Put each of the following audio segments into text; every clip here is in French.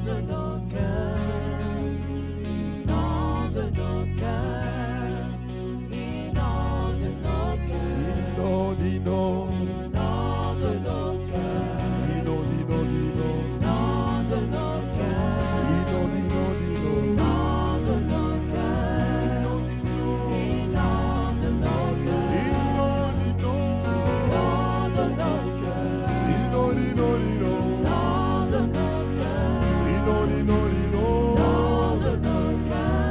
Inonde nos cœurs, inonde nos cœurs, inonde nos cœurs, Inonde, inonde, inonde nos cœurs, inonde, inonde, inonde, inonde nos cœurs, inonde, inonde, inonde. inonde nos cœurs, inonde nos cœurs, inonde nos cœurs, inonde nos cœurs, inonde nos cœurs,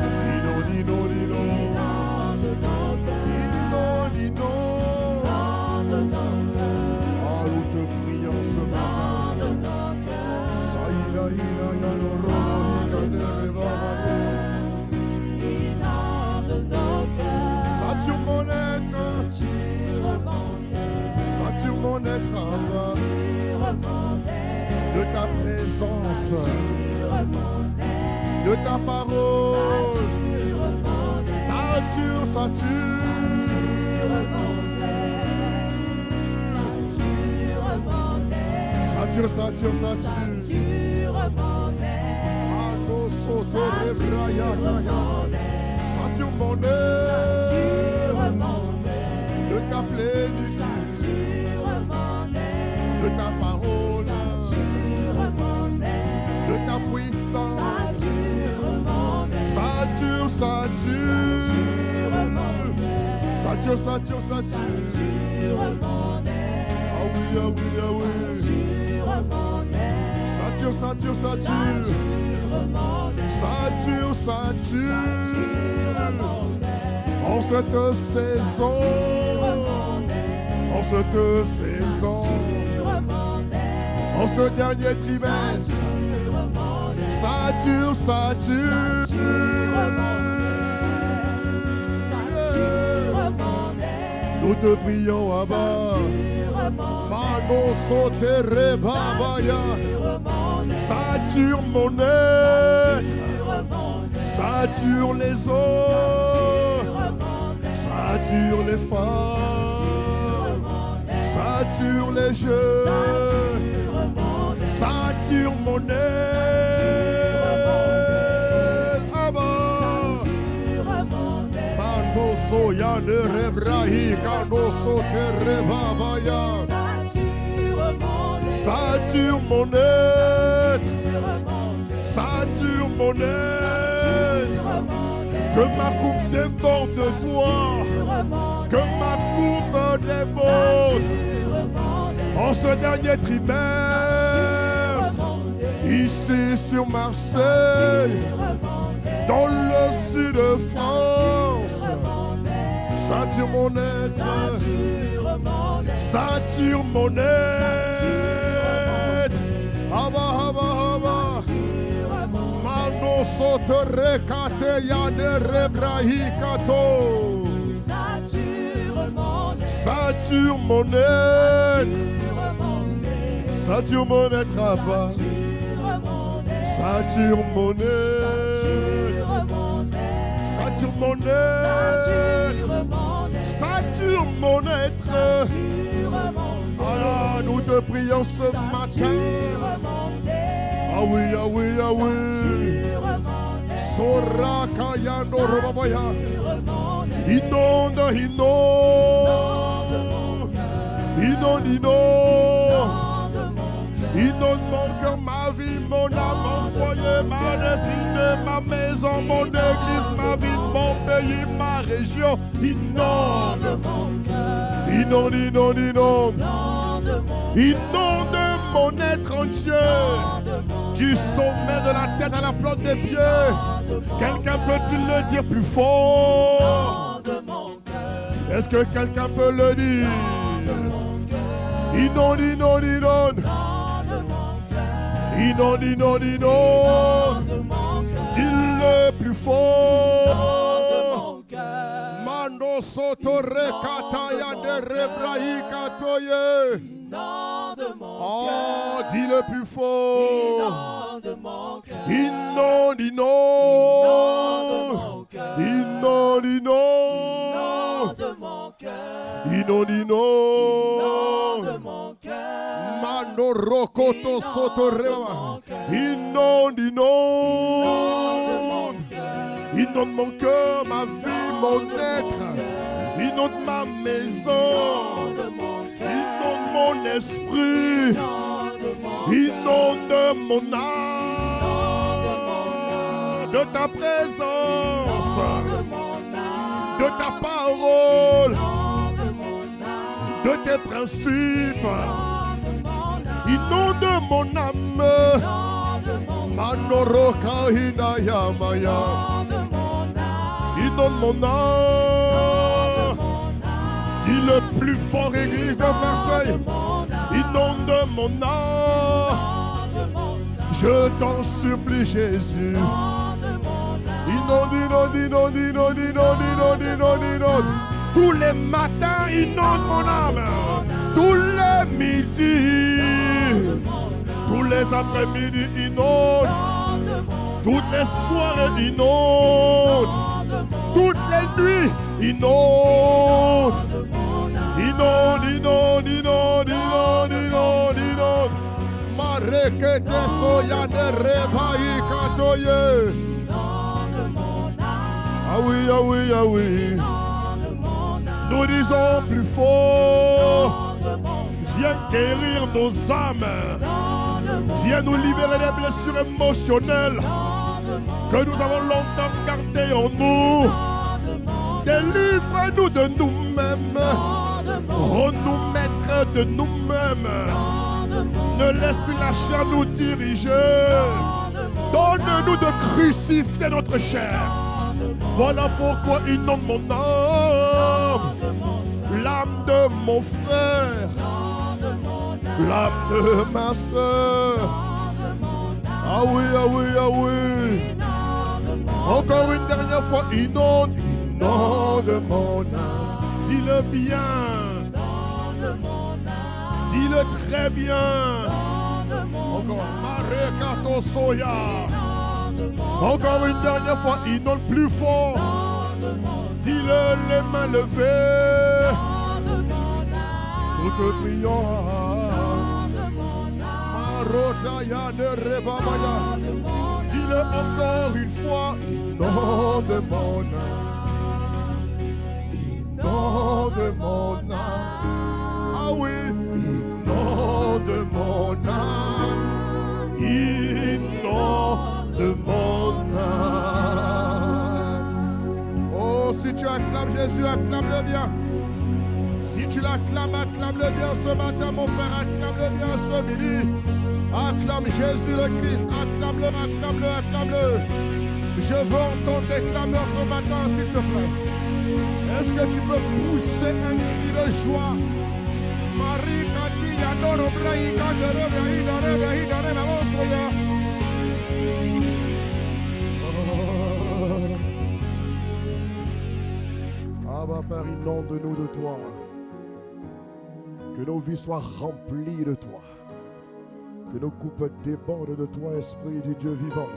inonde nos cœurs, inonde nos cœurs, Ah, nous te prions ce matin. inonde nos cœurs, Saïda, ina, ya, no, ro, ina, ne, re, va, va, inonde nos cœurs, sature mon être, sature mon être, sature mon être, Abba, sature mon être, de ta présence, sature mon être, de ta parole. sature mon être, Sature, sature. sature mon être, sature mon être, Sature, sature, sature. sature mon être, Ano, soto, rebraya, sature kaya. mon être, Sature mon être sature mon être, de ta plénitude, sature mon être, de ta parole, sature mon être, de ta puissance. sature mon être, Sature, sature. Sature, sature, sature. sature mon être, Ah oui, ah oui, ah oui. sature mon être, Sature, sature, sature. sature mon être, Sature, sature. sature mon être, En cette saison, en cette saison, sature mon être, en ce dernier trimestre, sature mon être, sature, sature. sature mon être, Nous te prions, Abba. sature mon Mano sotere babaya. Sature mon être, sature les hommes, sature les femmes, sature les jeunes, sature mon être. Abba. Mano soya ne rebrahi kano sotere babaya. Sature mon être, sature mon être, que ma coupe déborde de toi, que ma coupe déborde en ce dernier trimestre, ici sur Marseille, dans le sud de France. Sature mon être, sature mon être. Abba, abba, abba. Mano sotere kate yane rebrahi kato. Sature mon être, sature mon être, Abba. Sature mon être, sature mon être, sature mon être. Alors nous te prions ce matin. Ah oui, ah oui, ah oui. Sora kaya no robaya. Inonde, inonde, inonde, inonde. Inonde mon cœur, ma vie, mon âme, mon foyer, ma destinée, ma maison, mon église, ma vie, mon pays, ma région. Inonde, inonde, inonde, inonde. Inonde mon être entier, du sommet de la tête à la plante des pieds. Quelqu'un peut-il le dire plus fort? Est-ce que quelqu'un peut le dire? Inonde, inonde, inonde. Inonde, inonde, inonde. Dis-le plus fort. Mando soto rekataya de rebrahi katoye. Oh, dis-le plus fort. Inonde, inonde. Inonde, inonde. Inonde, inonde. Mando Mando rokoto soto reba. Inonde, inonde mon cœur, ma vie, mon être. Inonde ma maison. Inonde mon esprit. Inonde mon âme. De ta présence. De ta parole. De tes principes. Inonde mon âme. Manoroka hinaya maya. Inonde mon âme. Dis le plus fort, église de Marseille. Inonde mon âme. Je t'en supplie, Jésus. Inonde, inonde, inonde, inonde, inonde, inonde, inonde, inonde. Tous les matins, inonde mon âme. Tous les midis. Tous les après-midi, inonde. Toutes les soirées, inonde. Toutes les nuits, inonde. Inonde, inonde, inonde, inonde, inonde, inonde. Marekete soyane rebaï katoye. Ah oui, ah oui, ah oui. Nous disons plus fort. Viens guérir nos âmes. Viens nous libérer des blessures émotionnelles que nous avons longtemps gardées en nous. Délivre-nous de nous-mêmes. Rends-nous maîtres de nous-mêmes. Ne laisse plus la chair nous diriger. Donne-nous de crucifier notre chair. Voilà pourquoi inonde mon âme. L'âme de mon frère. L'âme de ma soeur. Ah oui, ah oui, ah oui. Encore une dernière fois, inonde, inonde mon âme. Dis-le bien. Dis-le très bien. Encore, Marekato Soya. Encore une dernière fois, inonde plus fort. Dis-le les mains levées. Nous te prions. Marotaya ne rebabaya. Dis-le encore une fois. Inonde mon âme. Inonde mon âme. Ah oui. Inonde mon âme. Inonde mon âme. Oh, si tu acclames Jésus, acclame-le bien. Si tu l'acclames, acclame-le bien ce matin, mon frère, acclame-le bien ce midi. Acclame Jésus le Christ, acclame-le, acclame-le, acclame-le. Je veux entendre tes clameurs ce matin, s'il te plaît. Est-ce que tu peux pousser un cri de joie? Marie Kati Yadoro Brahika de Rebrahida Rebrahida Rebrahida. Abba Père, inonde-nous de toi. Que nos vies soient remplies de toi. Que nos coupes débordent de toi, Esprit du Dieu vivant.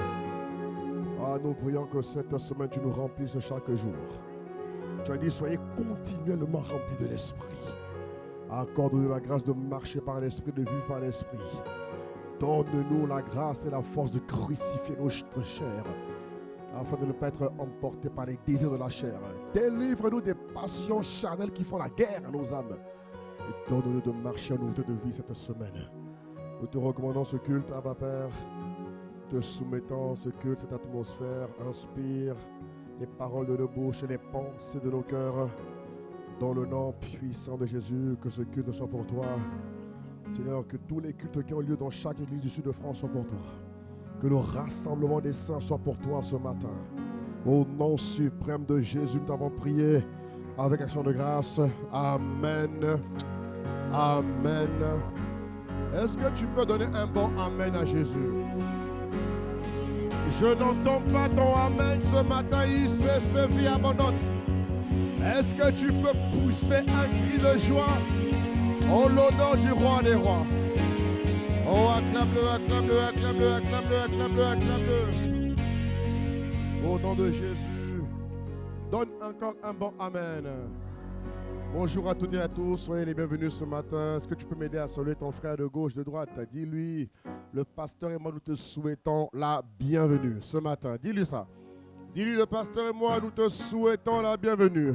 Ah, nous prions que cette semaine, tu nous remplisses chaque jour. Tu as dit, soyez continuellement remplis de l'Esprit. Accorde-nous la grâce de marcher par l'Esprit, de vivre par l'Esprit. Donne-nous la grâce et la force de crucifier notre chair, afin de ne pas être emportés par les désirs de la chair. Délivre-nous des passions charnelles qui font la guerre à nos âmes. Et donne-nous de marcher en nouveauté de vie cette semaine. Nous te recommandons ce culte, Abba Père. Te soumettons ce culte, cette atmosphère. Inspire les paroles de nos bouches et les pensées de nos cœurs. Dans le nom puissant de Jésus, que ce culte soit pour toi. Seigneur, que tous les cultes qui ont lieu dans chaque église du sud de France soient pour toi. Que le rassemblement des saints soit pour toi ce matin. Au nom suprême de Jésus, nous t'avons prié avec action de grâce. Amen. Amen. Est-ce que tu peux donner un bon amen à Jésus? Je n'entends pas ton amen ce matin, ICC Vie Abondante. Est-ce que tu peux pousser un cri de joie en l'honneur du roi des rois? Oh, acclame-le, acclame-le, acclame-le, acclame-le, acclame-le, acclame-le. Au nom de Jésus, donne encore un bon amen. Bonjour à toutes et à tous, soyez les bienvenus ce matin. Est-ce que tu peux m'aider à saluer ton frère de gauche, de droite? Dis-lui, le pasteur et moi, nous te souhaitons la bienvenue ce matin. Dis-lui ça. Dis-lui, le pasteur et moi, nous te souhaitons la bienvenue.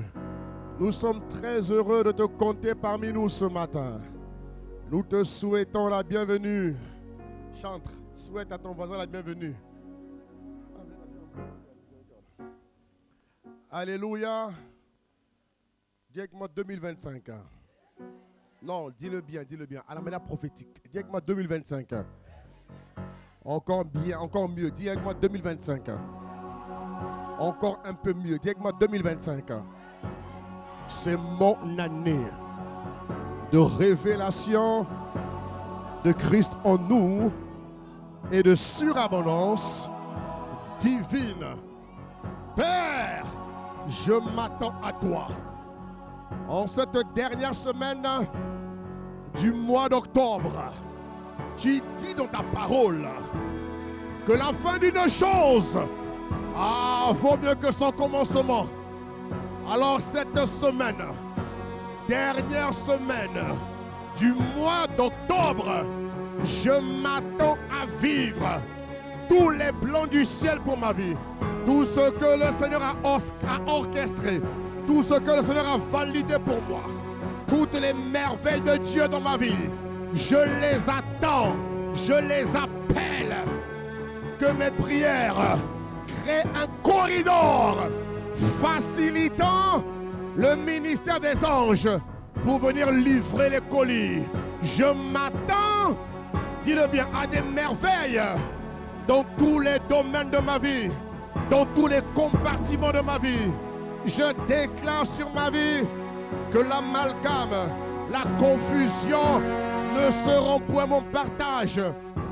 Nous sommes très heureux de te compter parmi nous ce matin. Nous te souhaitons la bienvenue. Chante, souhaite à ton voisin la bienvenue. Alléluia. Dis avec moi 2025. Non, dis-le bien, à la manière prophétique. Dis avec moi 2025. Encore bien, encore mieux. Dis avec moi 2025. Encore un peu mieux. Dis avec moi 2025. C'est mon année de révélation de Christ en nous et de surabondance divine. Père, je m'attends à toi. En cette dernière semaine du mois d'octobre, tu dis dans ta parole que la fin d'une chose vaut mieux que son commencement. Alors cette semaine, dernière semaine du mois d'octobre, je m'attends à vivre tous les plans du ciel pour ma vie. Tout ce que le Seigneur a orchestré, tout ce que le Seigneur a validé pour moi, toutes les merveilles de Dieu dans ma vie, je les attends, je les appelle. Que mes prières créent un corridor facilitant le ministère des anges pour venir livrer les colis. Je m'attends, dis-le bien, à des merveilles dans tous les domaines de ma vie, dans tous les compartiments de ma vie. Je déclare sur ma vie que l'amalgame, la confusion ne seront point mon partage.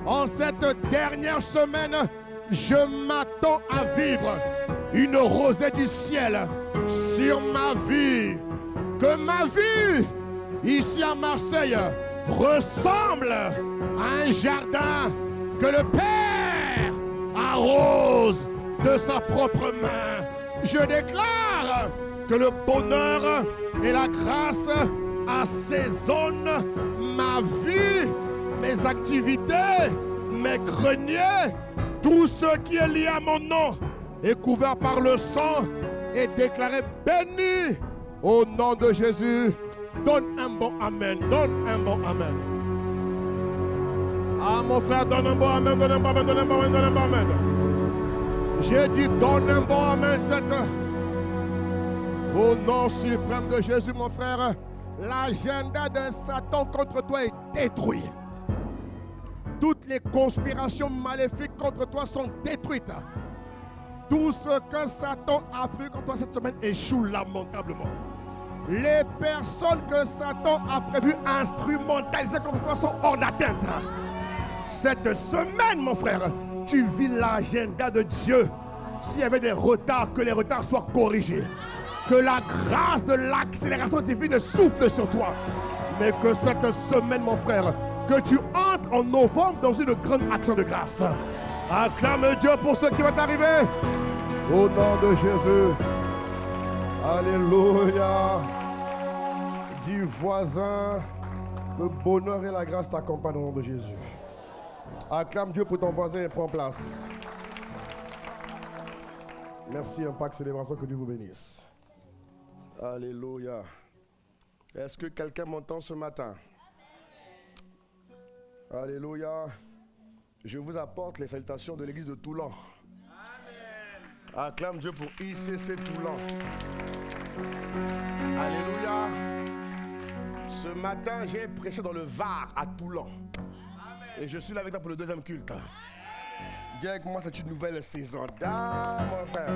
En cette dernière semaine, je m'attends à vivre une rosée du ciel sur ma vie. Que ma vie, ici à Marseille, ressemble à un jardin que le Père arrose de sa propre main. Je déclare que le bonheur et la grâce assaisonnent ma vie, mes activités, mes greniers, tout ce qui est lié à mon nom est couvert par le sang et déclaré béni au nom de Jésus. Donne un bon amen, donne un bon amen. Ah mon frère, donne un bon amen, donne un bon amen, donne un bon amen, donne un bon amen. J'ai dit donne un bon amen. Au nom suprême de Jésus, mon frère, l'agenda de Satan contre toi est détruit. Toutes les conspirations maléfiques contre toi sont détruites. Tout ce que Satan a pris contre toi cette semaine échoue lamentablement. Les personnes que Satan a prévu instrumentaliser contre toi sont hors d'atteinte. Cette semaine, mon frère, tu vis l'agenda de Dieu. S'il y avait des retards, que les retards soient corrigés. Que la grâce de l'accélération divine souffle sur toi. Mais que cette semaine, mon frère, que tu entres en novembre dans une grande action de grâce. Acclame Dieu pour ce qui va t'arriver. Au nom de Jésus. Alléluia. Dis voisin, le bonheur et la grâce t'accompagnent au nom de Jésus. Acclame Dieu pour ton voisin et prends place. Merci, Impact Célébration, que Dieu vous bénisse. Alléluia. Est-ce que quelqu'un m'entend ce matin? Alléluia. Je vous apporte les salutations de l'église de Toulon. Amen. Acclame Dieu pour ICC Toulon. Alléluia. Ce matin, j'ai prêché dans le Var à Toulon. Et je suis là avec toi pour le deuxième culte. Dis avec moi, c'est une nouvelle saison. Mon frère.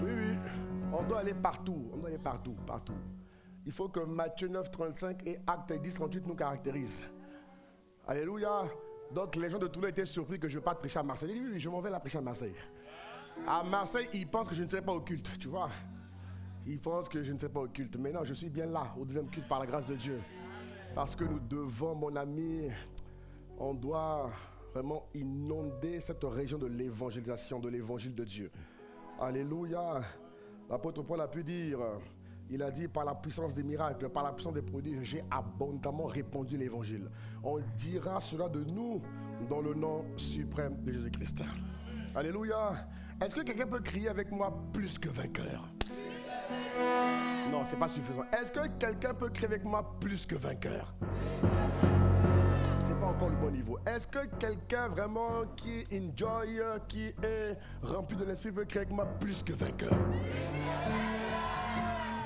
Oui, oui. On doit aller partout. On doit aller partout, partout. Il faut que Matthieu 9, 35 et Actes 10, 38 nous caractérisent. Alléluia. Donc les gens de Toulon étaient surpris que je parte prêcher à Marseille. Oui, oui, je m'en vais la prêcher à Marseille. À Marseille, ils pensent que je ne serai pas au culte, tu vois. Ils pensent que je ne serai pas au culte. Mais non, je suis bien là, au deuxième culte, par la grâce de Dieu. Parce que nous devons, mon ami, on doit vraiment inonder cette région de l'évangélisation, de l'évangile de Dieu. Alléluia. L'apôtre Paul a pu dire, Il a dit, par la puissance des miracles, par la puissance des prodiges, j'ai abondamment répandu l'évangile. On dira cela de nous dans le nom suprême de Jésus-Christ. Alléluia. Est-ce que quelqu'un peut crier avec moi plus que vainqueur? Non, c'est pas suffisant. Est-ce que quelqu'un peut crier avec moi plus que vainqueur? C'est pas encore le bon niveau. Est-ce que quelqu'un vraiment qui enjoy, qui est rempli de l'esprit peut crier avec moi plus que vainqueur?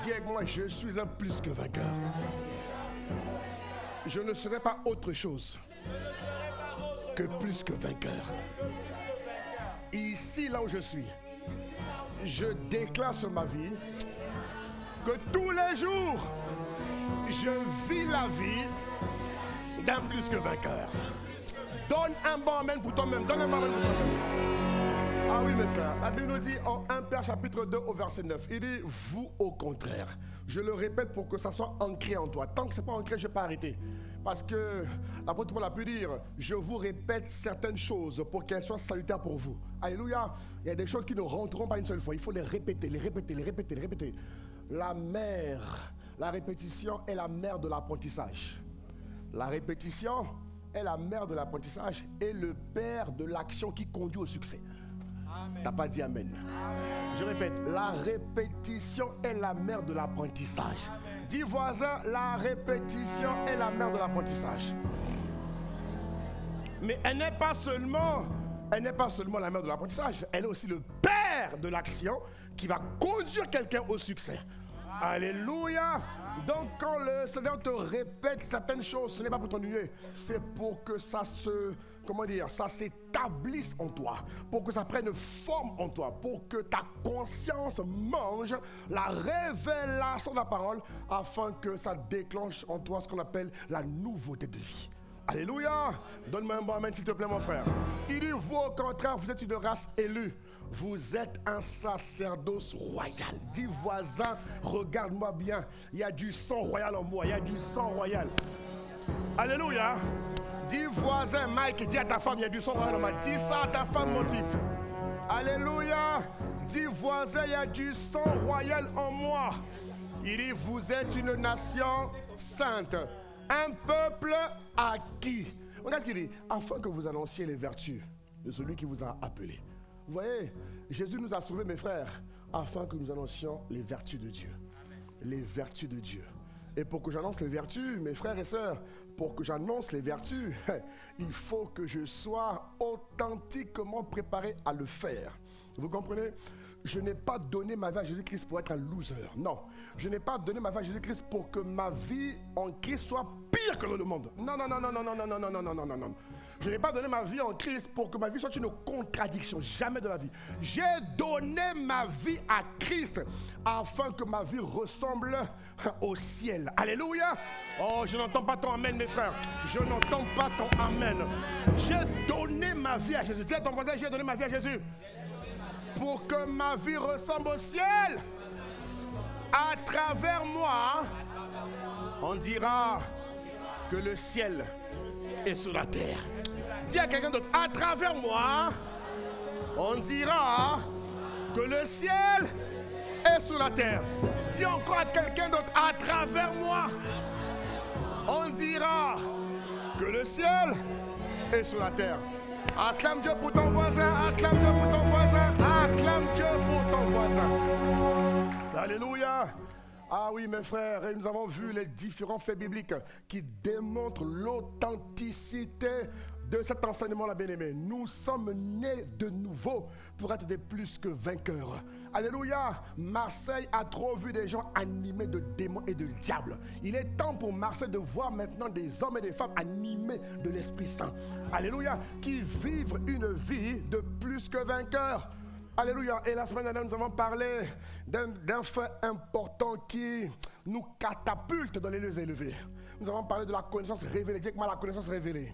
Dis avec moi, je suis un plus que vainqueur. Je ne serai pas autre chose que plus que vainqueur. Ici, là où je suis, je déclare sur ma vie que tous les jours, je vis la vie d'un plus que vainqueur. Donne un bon amen pour toi-même. Donne un bon amen pour toi-même. Ah oui, mes frères, la Bible nous dit en 1 Pierre chapitre 2 au verset 9, il dit, vous au contraire. Je le répète pour que ça soit ancré en toi. Tant que ce n'est pas ancré, je ne vais pas arrêter. Parce que l'apôtre Paul a pu dire, je vous répète certaines choses pour qu'elles soient salutaires pour vous. Alléluia. Il y a des choses qui ne rentreront pas une seule fois. Il faut les répéter, les répéter, les répéter, les répéter. La répétition est la mère de l'apprentissage. La répétition est la mère de l'apprentissage et le père de l'action qui conduit au succès. T'as pas dit amen. Je répète, la répétition est la mère de l'apprentissage. Dis voisin, la répétition est la mère de l'apprentissage. Mais elle n'est pas seulement la mère de l'apprentissage, elle est aussi le père de l'action qui va conduire quelqu'un au succès. Alléluia. Donc quand le Seigneur te répète certaines choses, ce n'est pas pour t'ennuyer, c'est pour que ça s'établisse en toi, pour que ça prenne forme en toi, pour que ta conscience mange la révélation de la parole, afin que ça déclenche en toi ce qu'on appelle la nouveauté de vie. Alléluia. Donne-moi un bon amen s'il te plaît mon frère. Il dit, vous au contraire, vous êtes une race élue. Vous êtes un sacerdoce royal. Dis voisin, regarde-moi bien. Il y a du sang royal en moi. Il y a du sang royal. Alléluia. Dis voisin, Mike, dis à ta femme, il y a du sang royal en moi. Dis ça à ta femme, mon type. Alléluia. Dis voisin, il y a du sang royal en moi. Il dit, vous êtes une nation sainte. Un peuple acquis. Regarde ce qu'il dit. Afin que vous annonciez les vertus de celui qui vous a appelé. Vous voyez, Jésus nous a sauvés, mes frères, afin que nous annoncions les vertus de Dieu. Les vertus de Dieu. Et pour que j'annonce les vertus, mes frères et sœurs, pour que j'annonce les vertus, il faut que je sois authentiquement préparé à le faire. Vous comprenez? Je n'ai pas donné ma vie à Jésus-Christ pour être un loser. Non. Je n'ai pas donné ma vie à Jésus-Christ pour que ma vie en Christ soit pire que le monde. Non, non, non, non, non, non, non, non, non, non, non, non, non. Je n'ai pas donné ma vie en Christ pour que ma vie soit une contradiction. Jamais de la vie. J'ai donné ma vie à Christ afin que ma vie ressemble au ciel. Alléluia. Oh, je n'entends pas ton amen, mes frères. Je n'entends pas ton amen. J'ai donné ma vie à Jésus. Dis à ton voisin, j'ai donné ma vie à Jésus. Pour que ma vie ressemble au ciel. À travers moi, on dira que le ciel est sur la terre. Dis à quelqu'un d'autre, à travers moi, on dira que le ciel est sur la terre. Dis encore à quelqu'un d'autre, à travers moi, on dira que le ciel est sur la terre. Acclame Dieu pour ton voisin, acclame Dieu pour ton voisin, acclame Dieu pour ton voisin. Alléluia. Ah oui, mes frères, et nous avons vu les différents faits bibliques qui démontrent l'authenticité de cet enseignement-là, bien-aimé. Nous sommes nés de nouveau pour être des plus que vainqueurs. Alléluia. Marseille a trop vu des gens animés de démons et de diables. Il est temps pour Marseille de voir maintenant des hommes et des femmes animés de l'Esprit Saint. Alléluia. Qui vivent une vie de plus que vainqueurs. Alléluia. Et la semaine dernière, nous avons parlé d'un fait important qui nous catapulte dans les lieux élevés. Nous avons parlé de la connaissance révélée. Dis avec moi, la connaissance révélée.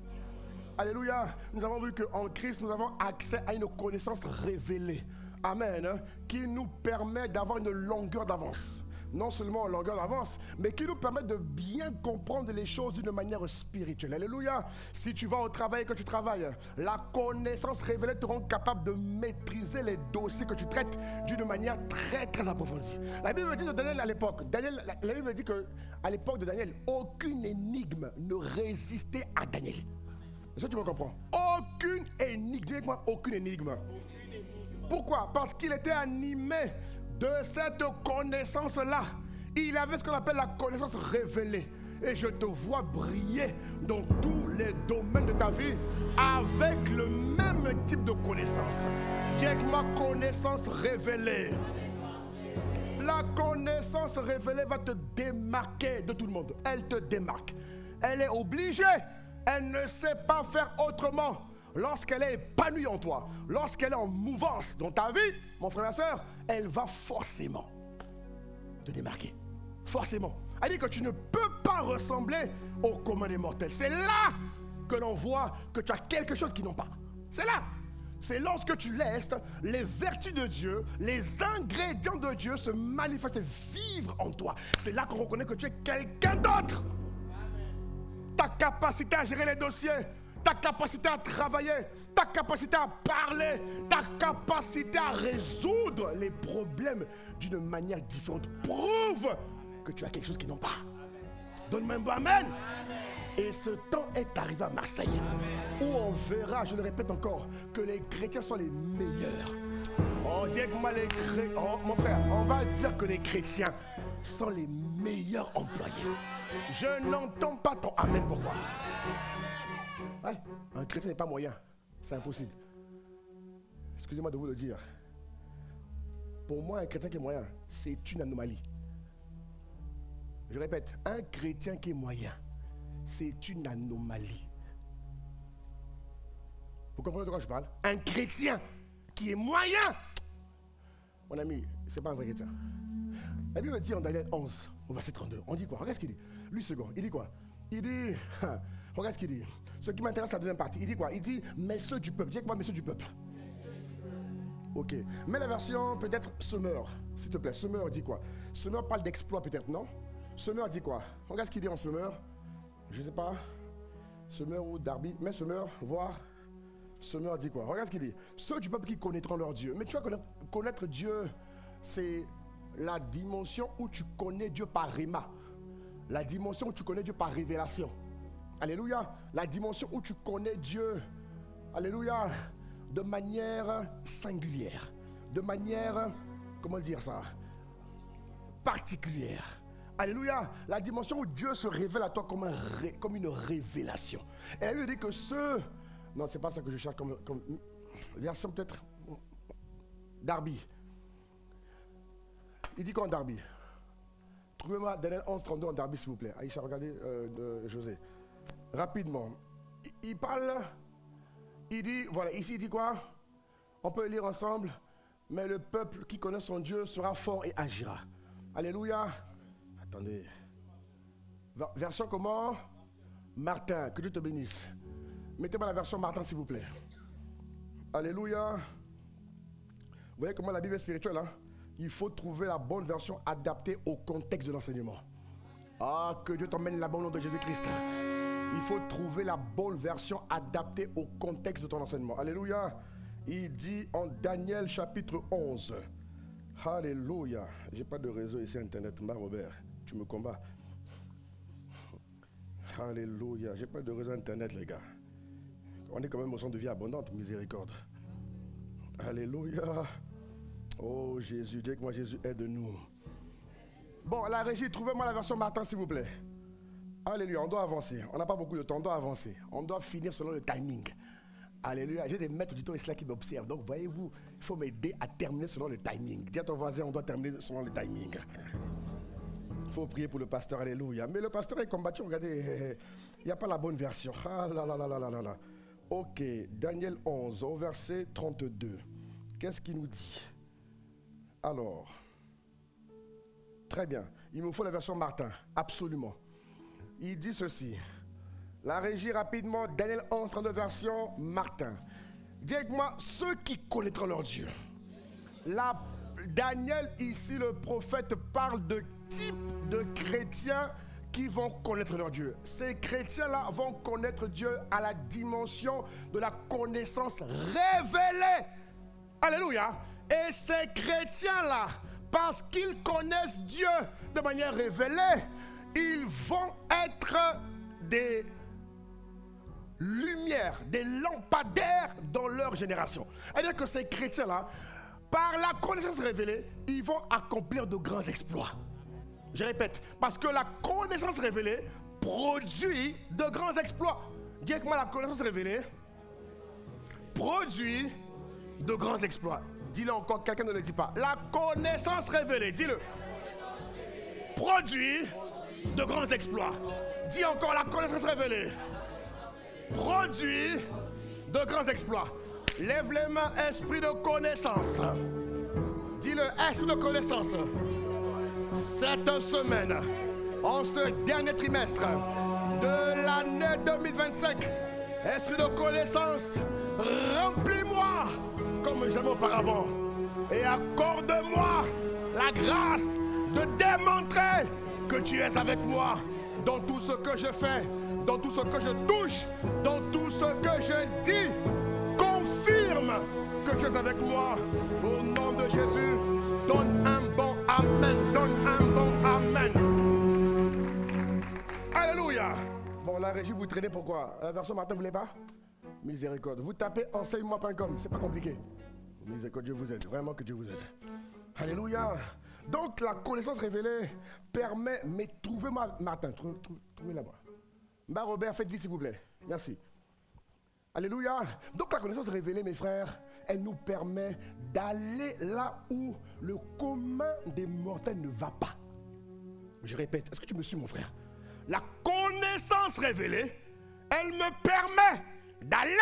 Alléluia. Nous avons vu qu'en Christ, nous avons accès à une connaissance révélée. Amen. Qui nous permet d'avoir une longueur d'avance. non seulement en longueur d'avance, mais qui nous permettent de bien comprendre les choses d'une manière spirituelle. Alléluia. Si tu vas au travail et que tu travailles, la connaissance révélée te rend capable de maîtriser les dossiers que tu traites d'une manière très très approfondie. La Bible dit de Daniel à l'époque, la Bible dit qu'à l'époque de Daniel, aucune énigme ne résistait à Daniel. Est-ce que tu me comprends? Aucune énigme, dis-moi aucune énigme. Pourquoi? Parce qu'il était animé de cette connaissance-là. Il avait ce qu'on appelle la connaissance révélée. Et je te vois briller dans tous les domaines de ta vie avec le même type de connaissance. Dis avec ma connaissance révélée. La connaissance révélée va te démarquer de tout le monde. Elle te démarque. Elle est obligée. Elle ne sait pas faire autrement. Lorsqu'elle est épanouie en toi, lorsqu'elle est en mouvance dans ta vie, mon frère et ma soeur, elle va forcément te démarquer. Forcément. Elle dit que tu ne peux pas ressembler au commun des mortels. C'est là que l'on voit que tu as quelque chose qu'ils n'ont pas. C'est là. C'est lorsque tu laisses les vertus de Dieu, les ingrédients de Dieu se manifester, vivre en toi. C'est là qu'on reconnaît que tu es quelqu'un d'autre. Ta capacité à gérer les dossiers, ta capacité à travailler, ta capacité à parler, ta capacité à résoudre les problèmes d'une manière différente prouve que tu as quelque chose qu'ils n'ont pas. Donne-moi un bon amen. Et ce temps est arrivé à Marseille, où on verra, je le répète encore, que les chrétiens sont les meilleurs. Oh, dis que moi les chrétiens, oh, mon frère, on va dire que les chrétiens sont les meilleurs employés. Je n'entends pas ton amen, pourquoi? Ouais, un chrétien n'est pas moyen, c'est impossible. Excusez-moi de vous le dire. Pour moi, un chrétien qui est moyen, c'est une anomalie. Je répète, un chrétien qui est moyen, c'est une anomalie. Vous comprenez de quoi je parle? Un chrétien qui est moyen, mon ami, c'est pas un vrai chrétien. La Bible dit en Daniel 11, au verset 32, on dit quoi? Regarde ce qu'il dit. Lui, second, il dit quoi? Il dit, regarde ce qu'il dit. Ce qui m'intéresse, la deuxième partie. Il dit quoi? Il dit, messieurs du peuple. Dis avec moi, messieurs du peuple. Ok. Mais la version peut-être semeur, s'il te plaît. Semeur dit quoi? Semeur parle d'exploit peut-être, non? Semeur dit quoi? Regarde ce qu'il dit en semeur. Je ne sais pas. Semeur ou Darby. Mais semeur, voir. Semeur dit quoi? Regarde ce qu'il dit. Ceux du peuple qui connaîtront leur Dieu. Mais tu vas connaître Dieu, c'est la dimension où tu connais Dieu par Réma. La dimension où tu connais Dieu par révélation. Alléluia. La dimension où tu connais Dieu, alléluia, de manière singulière. De manière, comment dire ça, particulière. Alléluia. La dimension où Dieu se révèle à toi comme une révélation. Et la Bible dit que ceux... Non, c'est pas ça que je cherche comme version peut-être Darby. Il dit quoi en Darby? Trouvez-moi Daniel 11, 32 en Darby, s'il vous plaît. Aïcha, regardez José. Rapidement. Il parle, il dit, voilà, ici il dit quoi? On peut lire ensemble. Mais le peuple qui connaît son Dieu sera fort et agira. Alléluia. Attendez. Version comment? Martin, que Dieu te bénisse. Mettez-moi la version Martin, s'il vous plaît. Alléluia. Vous voyez comment la Bible est spirituelle, hein? Il faut trouver la bonne version adaptée au contexte de l'enseignement. Ah, que Dieu t'emmène là-bas au nom de Jésus-Christ. Il faut trouver la bonne version adaptée au contexte de ton enseignement. Alléluia. Il dit en Daniel chapitre 11. Alléluia. J'ai pas de réseau ici internet. Ma Robert, tu me combats. Alléluia. J'ai pas de réseau internet, les gars. On est quand même au centre de vie abondante, miséricorde. Alléluia. Oh Jésus, dis que moi Jésus aide-nous. Bon, la régie, trouvez-moi la version Martin, s'il vous plaît. Alléluia, on doit avancer. On n'a pas beaucoup de temps, on doit avancer. On doit finir selon le timing. Alléluia, j'ai des maîtres du temps ici qui m'observent. Donc, voyez-vous, il faut m'aider à terminer selon le timing. Dis à ton voisin, on doit terminer selon le timing. Il faut prier pour le pasteur, alléluia. Mais le pasteur est combattu, regardez, il n'y a pas la bonne version. Ah là là là là là là. Ok, Daniel 11, au verset 32. Qu'est-ce qu'il nous dit? Alors, très bien. Il me faut la version Martin, absolument. Il dit ceci. La régie rapidement, Daniel 11, 32 version Martin. Dis avec moi, ceux qui connaîtront leur Dieu. Daniel, ici, le prophète parle de types de chrétiens qui vont connaître leur Dieu. Ces chrétiens-là vont connaître Dieu à la dimension de la connaissance révélée. Alléluia. Et ces chrétiens-là, parce qu'ils connaissent Dieu de manière révélée, ils vont être des lumières, des lampadaires dans leur génération. C'est-à-dire que ces chrétiens-là, par la connaissance révélée, ils vont accomplir de grands exploits. Je répète, parce que la connaissance révélée produit de grands exploits. Dis avec moi, la connaissance révélée produit de grands exploits. Dis-le encore, quelqu'un ne le dit pas. La connaissance révélée, dis-le, produit de grands exploits. Dis encore, la connaissance révélée produit de grands exploits. Lève les mains, esprit de connaissance. Dis-le, esprit de connaissance. Cette semaine, en ce dernier trimestre de l'année 2025, esprit de connaissance, remplis-moi comme jamais auparavant et accorde-moi la grâce de démontrer que tu es avec moi dans tout ce que je fais, dans tout ce que je touche, dans tout ce que je dis. Confirme que tu es avec moi. Au nom de Jésus, donne un bon amen. Donne un bon amen. Alléluia. Bon, la régie, vous traînez pourquoi? La version matin, vous ne voulez pas? Miséricorde. Vous tapez enseigne-moi.com, c'est pas compliqué. Miséricorde, Dieu vous aide. Vraiment que Dieu vous aide. Alléluia. Donc, la connaissance révélée permet, mais trouvez-moi, Martin, trouvez-la moi. Bah, Robert, faites vite, s'il vous plaît. Merci. Alléluia. Donc, la connaissance révélée, mes frères, elle nous permet d'aller là où le commun des mortels ne va pas. Je répète, est-ce que tu me suis, mon frère? La connaissance révélée, elle me permet d'aller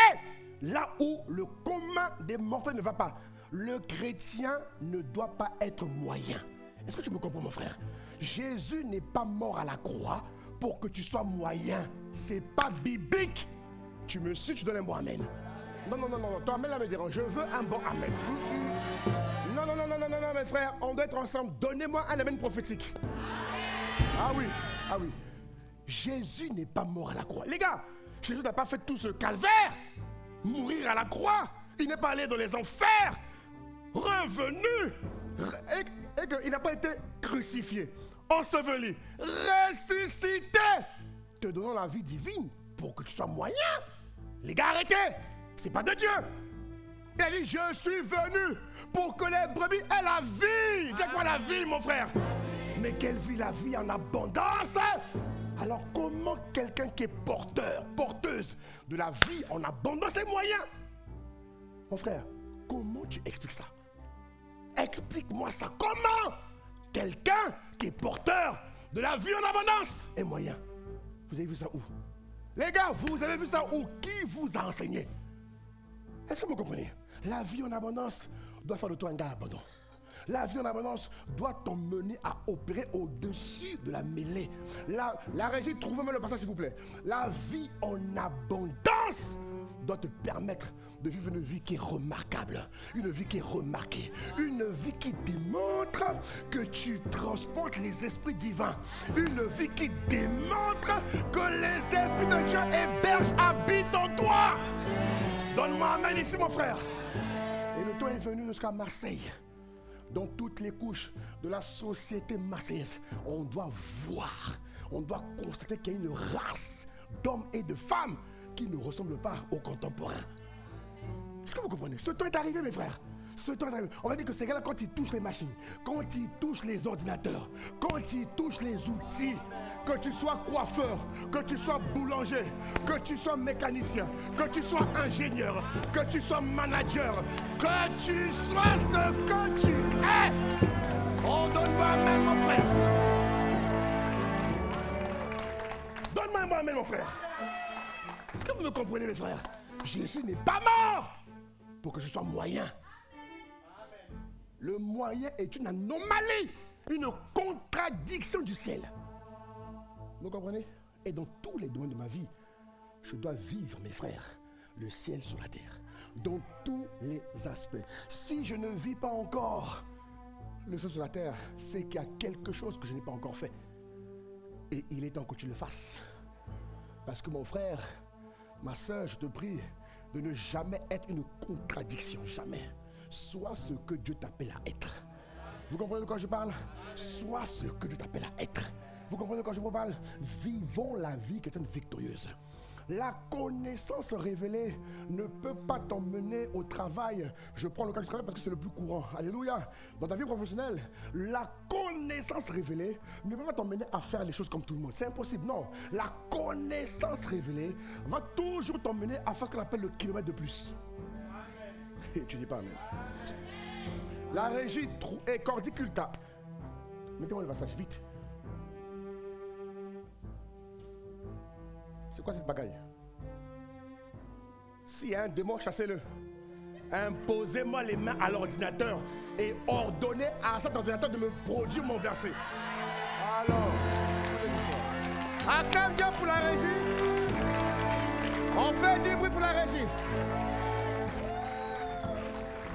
là où le commun des mortels ne va pas. Le chrétien ne doit pas être moyen. Est-ce que tu me comprends, mon frère? Jésus n'est pas mort à la croix pour que tu sois moyen. C'est pas biblique. Tu me suis, tu donnes un bon amen. Non, ton amen là me dérange. Je veux un bon amen. Non, mes frères, on doit être ensemble. Donnez-moi un amen prophétique. Ah oui. Jésus n'est pas mort à la croix. Les gars, Jésus n'a pas fait tout ce calvaire. Mourir à la croix. Il n'est pas allé dans les enfers. Revenu. Et qu'il n'a pas été crucifié, enseveli, ressuscité, te donnant la vie divine pour que tu sois moyen. Les gars, arrêtez. C'est pas de Dieu. Il dit, je suis venu pour que les brebis aient la vie. Dis-moi la vie, mon frère. Mais quelle vie? La vie en abondance. Alors comment quelqu'un qui est porteuse de la vie en abondance est moyen? Mon frère, comment tu expliques ça? Explique-moi ça. Comment quelqu'un qui est porteur de la vie en abondance est moyen? Vous avez vu ça où? Les gars, vous avez vu ça où? Qui vous a enseigné? Est-ce que vous comprenez? La vie en abondance doit faire de toi un gars abondant. La vie en abondance doit t'emmener à opérer au-dessus de la mêlée. La régie, trouvez-moi le passage s'il vous plaît. La vie en abondance doit te permettre de vivre une vie qui est remarquable, une vie qui est remarquée, une vie qui démontre que tu transportes les esprits divins, une vie qui démontre que les esprits de Dieu hébergent, habitent en toi. Donne-moi un amen ici, mon frère. Et le temps est venu jusqu'à Marseille. Dans toutes les couches de la société marseillaise, on doit voir, on doit constater qu'il y a une race d'hommes et de femmes qui ne ressemblent pas aux contemporains. Est-ce que vous comprenez? Ce temps est arrivé, mes frères. Ce temps est arrivé. On va dire que ces gars-là, quand ils touchent les machines, quand ils touchent les ordinateurs, quand ils touchent les outils, que tu sois coiffeur, que tu sois boulanger, que tu sois mécanicien, que tu sois ingénieur, que tu sois manager, que tu sois ce que tu es. Oh, donne-moi un amen, mon frère. Donne-moi un amen, mon frère. Est-ce que vous me comprenez, mes frères? Jésus n'est pas mort pour que je sois moyen. Le moyen est une anomalie, une contradiction du ciel. Vous comprenez? Et dans tous les domaines de ma vie, je dois vivre, mes frères, le ciel sur la terre. Dans tous les aspects. Si je ne vis pas encore le ciel sur la terre, c'est qu'il y a quelque chose que je n'ai pas encore fait. Et il est temps que tu le fasses. Parce que mon frère, ma soeur, je te prie de ne jamais être une contradiction. Jamais. Sois ce que Dieu t'appelle à être. Vous comprenez de quoi je parle? Sois ce que Dieu t'appelle à être. Vous comprenez de quoi je vous parle? Vivons la vie qui est une victorieuse. La connaissance révélée ne peut pas t'emmener au travail. Je prends le cas du travail parce que c'est le plus courant. Alléluia. Dans ta vie professionnelle, la connaissance révélée ne peut pas t'emmener à faire les choses comme tout le monde. C'est impossible, non. La connaissance révélée va toujours t'emmener à faire ce qu'on appelle le kilomètre de plus. Et tu dis pas amen. La régie et cordiculta. Mettez-moi le passage, vite. C'est quoi cette bagaille? S'il y a un démon, chassez-le. Imposez-moi les mains à l'ordinateur et ordonnez à cet ordinateur de me produire mon verset. Alors, acclame Dieu pour la régie. On fait du bruit pour la régie.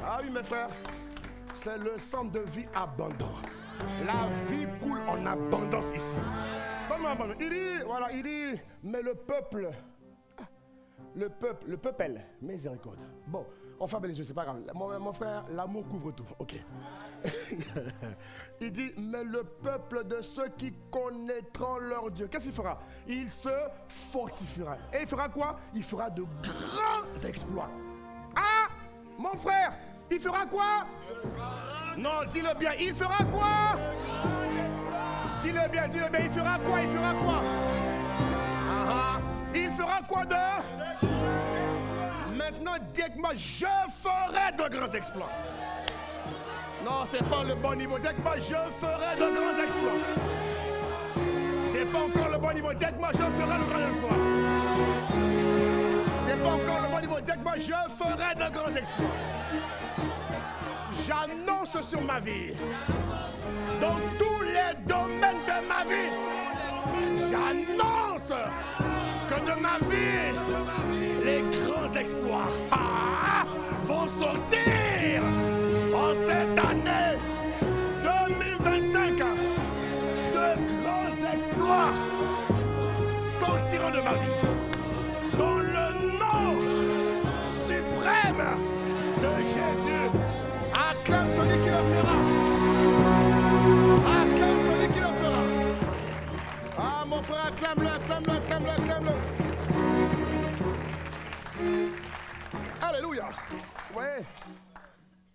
Ah oui, mes frères, c'est le centre de vie abondant. La vie coule en abondance ici. Il dit, mais le peuple, miséricorde. Bon, on ferme les yeux, c'est pas grave. Mon frère, l'amour couvre tout, ok. Il dit, mais le peuple de ceux qui connaîtront leur Dieu, qu'est-ce qu'il fera? Il se fortifiera. Et il fera quoi? Il fera de grands exploits. Ah, mon frère, il fera quoi? Non, dis-le bien, il fera quoi? Dis-le bien, il fera quoi? Il fera quoi? Il fera quoi de? Maintenant, dites-moi, je ferai de grands exploits. Non, c'est pas le bon niveau. Dites-moi, je ferai de grands exploits. C'est pas encore le bon niveau. Dites-moi, je ferai de grands exploits. C'est pas encore le bon niveau. Dites-moi, je ferai de grands exploits. J'annonce sur ma vie, dans tous les domaines de ma vie, j'annonce que de ma vie, les grands exploits vont sortir en cette année 2025. De grands exploits sortiront de ma vie. Dans le nom suprême de Jésus. Acclame celui qui le fera. Acclame celui qui le fera. Ah mon frère, acclame-le, acclame-le, acclame-le, acclame-le. Alléluia. Ouais.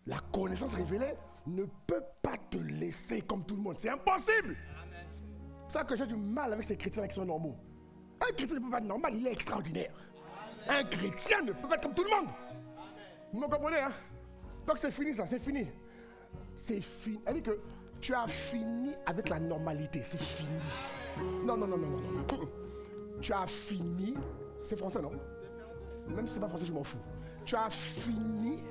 La connaissance révélée ne peut pas te laisser comme tout le monde. C'est impossible. C'est ça que j'ai du mal avec ces chrétiens qui sont normaux. Un chrétien ne peut pas être normal, il est extraordinaire. Un chrétien ne peut pas être comme tout le monde. Vous me comprenez, hein? Donc c'est fini ça, c'est fini. C'est fini. Elle dit que tu as fini avec la normalité, c'est fini. Non. Tu as fini, c'est français non? Même si c'est pas français, je m'en fous. Tu as fini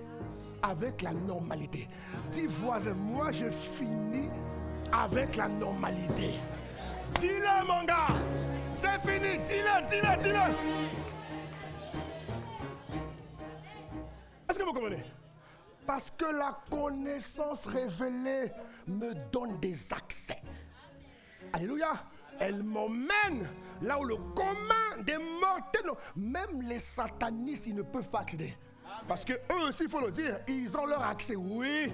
avec la normalité. Dis voisin, moi je finis avec la normalité. Dis-le mon gars, c'est fini, dis-le. Est-ce que vous comprenez? Parce que la connaissance révélée me donne des accès. Alléluia. Elle m'emmène là où le commun des mortels, même les satanistes, ils ne peuvent pas accéder. Parce que eux aussi, il faut le dire, ils ont leur accès. Oui,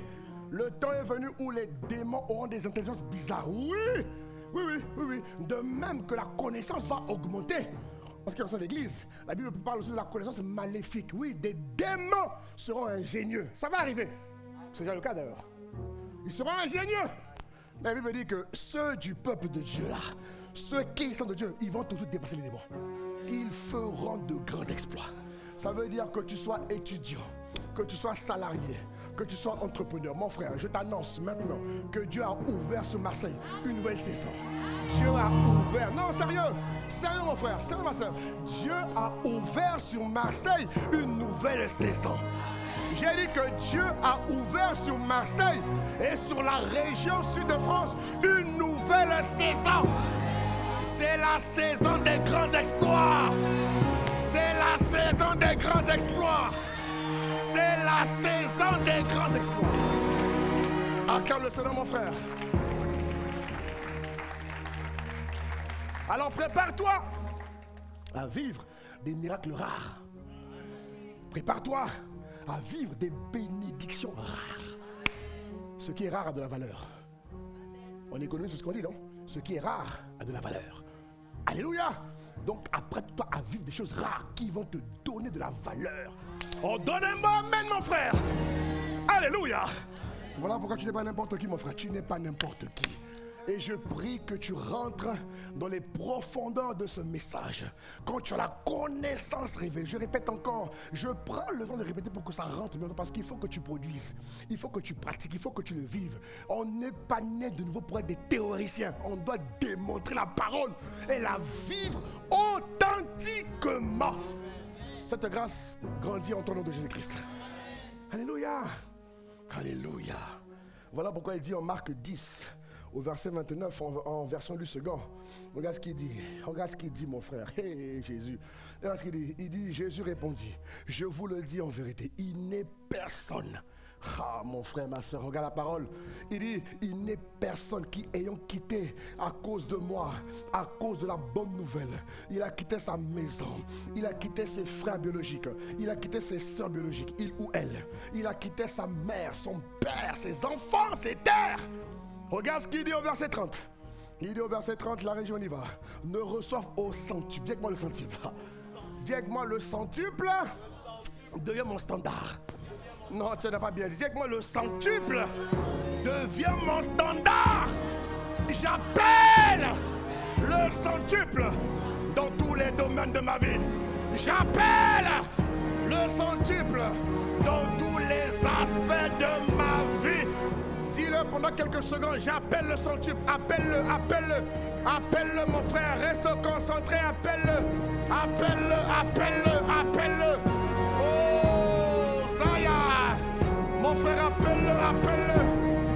le temps est venu où les démons auront des intelligences bizarres. Oui. De même que la connaissance va augmenter. Parce que dans l'église, la Bible parle aussi de la connaissance maléfique. Oui, des démons seront ingénieux. Ça va arriver. C'est déjà le cas d'ailleurs. Ils seront ingénieux. La Bible dit que ceux du peuple de Dieu là, ceux qui sont de Dieu, ils vont toujours dépasser les démons. Ils feront de grands exploits. Ça veut dire que tu sois étudiant, que tu sois salarié, que tu sois entrepreneur. Mon frère, je t'annonce maintenant que Dieu a ouvert sur Marseille une nouvelle saison. Dieu a ouvert, non sérieux mon frère, sérieux ma soeur. Dieu a ouvert sur Marseille une nouvelle saison. J'ai dit que Dieu a ouvert sur Marseille et sur la région sud de France une nouvelle saison. C'est la saison des grands exploits. C'est la saison des grands exploits. C'est la saison des grands exploits. Acclame le Seigneur, mon frère. Alors prépare-toi à vivre des miracles rares. Prépare-toi à vivre des bénédictions rares. Ce qui est rare a de la valeur. En économie, c'est ce qu'on dit, non? Ce qui est rare a de la valeur. Alléluia. Donc apprête-toi à vivre des choses rares qui vont te donner de la valeur. Oh, donne-moi amen, mon frère. Alléluia. Voilà pourquoi tu n'es pas n'importe qui, mon frère. Tu n'es pas n'importe qui. Et je prie que tu rentres dans les profondeurs de ce message. Quand tu as la connaissance révélée, je répète encore, je prends le temps de répéter pour que ça rentre bien, parce qu'il faut que tu produises, il faut que tu pratiques, il faut que tu le vives. On n'est pas né de nouveau pour être des théoriciens. On doit démontrer la parole et la vivre authentiquement. Cette grâce grandit en ton nom de Jésus-Christ. Alléluia. Alléluia. Voilà pourquoi il dit en Marc 10, au verset 29, en version lu second. Regarde ce qu'il dit. Regarde ce qu'il dit, mon frère. Hé, Jésus. Regarde ce qu'il dit. Il dit, Jésus répondit, je vous le dis en vérité, il n'est personne. Ah, mon frère, ma soeur, regarde la parole. Il dit, il n'est personne qui, ayant quitté à cause de moi, à cause de la bonne nouvelle, il a quitté sa maison, il a quitté ses frères biologiques, il a quitté ses soeurs biologiques, il ou elle. Il a quitté sa mère, son père, ses enfants, ses terres. Regarde ce qu'il dit au verset 30. Il dit au verset 30, la région y va. Ne reçoivent au centuple. Dis avec moi le centuple. Dis avec moi le centuple devient mon standard. Non, tu n'as pas bien dit. Dis avec moi le centuple devient mon standard. J'appelle le centuple dans tous les domaines de ma vie. J'appelle le centuple dans tous les aspects de ma vie. Dis-le pendant quelques secondes, j'appelle le centuple, appelle-le, appelle-le, appelle-le mon frère, reste concentré, appelle-le, appelle-le, appelle-le, appelle-le. Oh, Zaya, mon frère, appelle-le, appelle-le,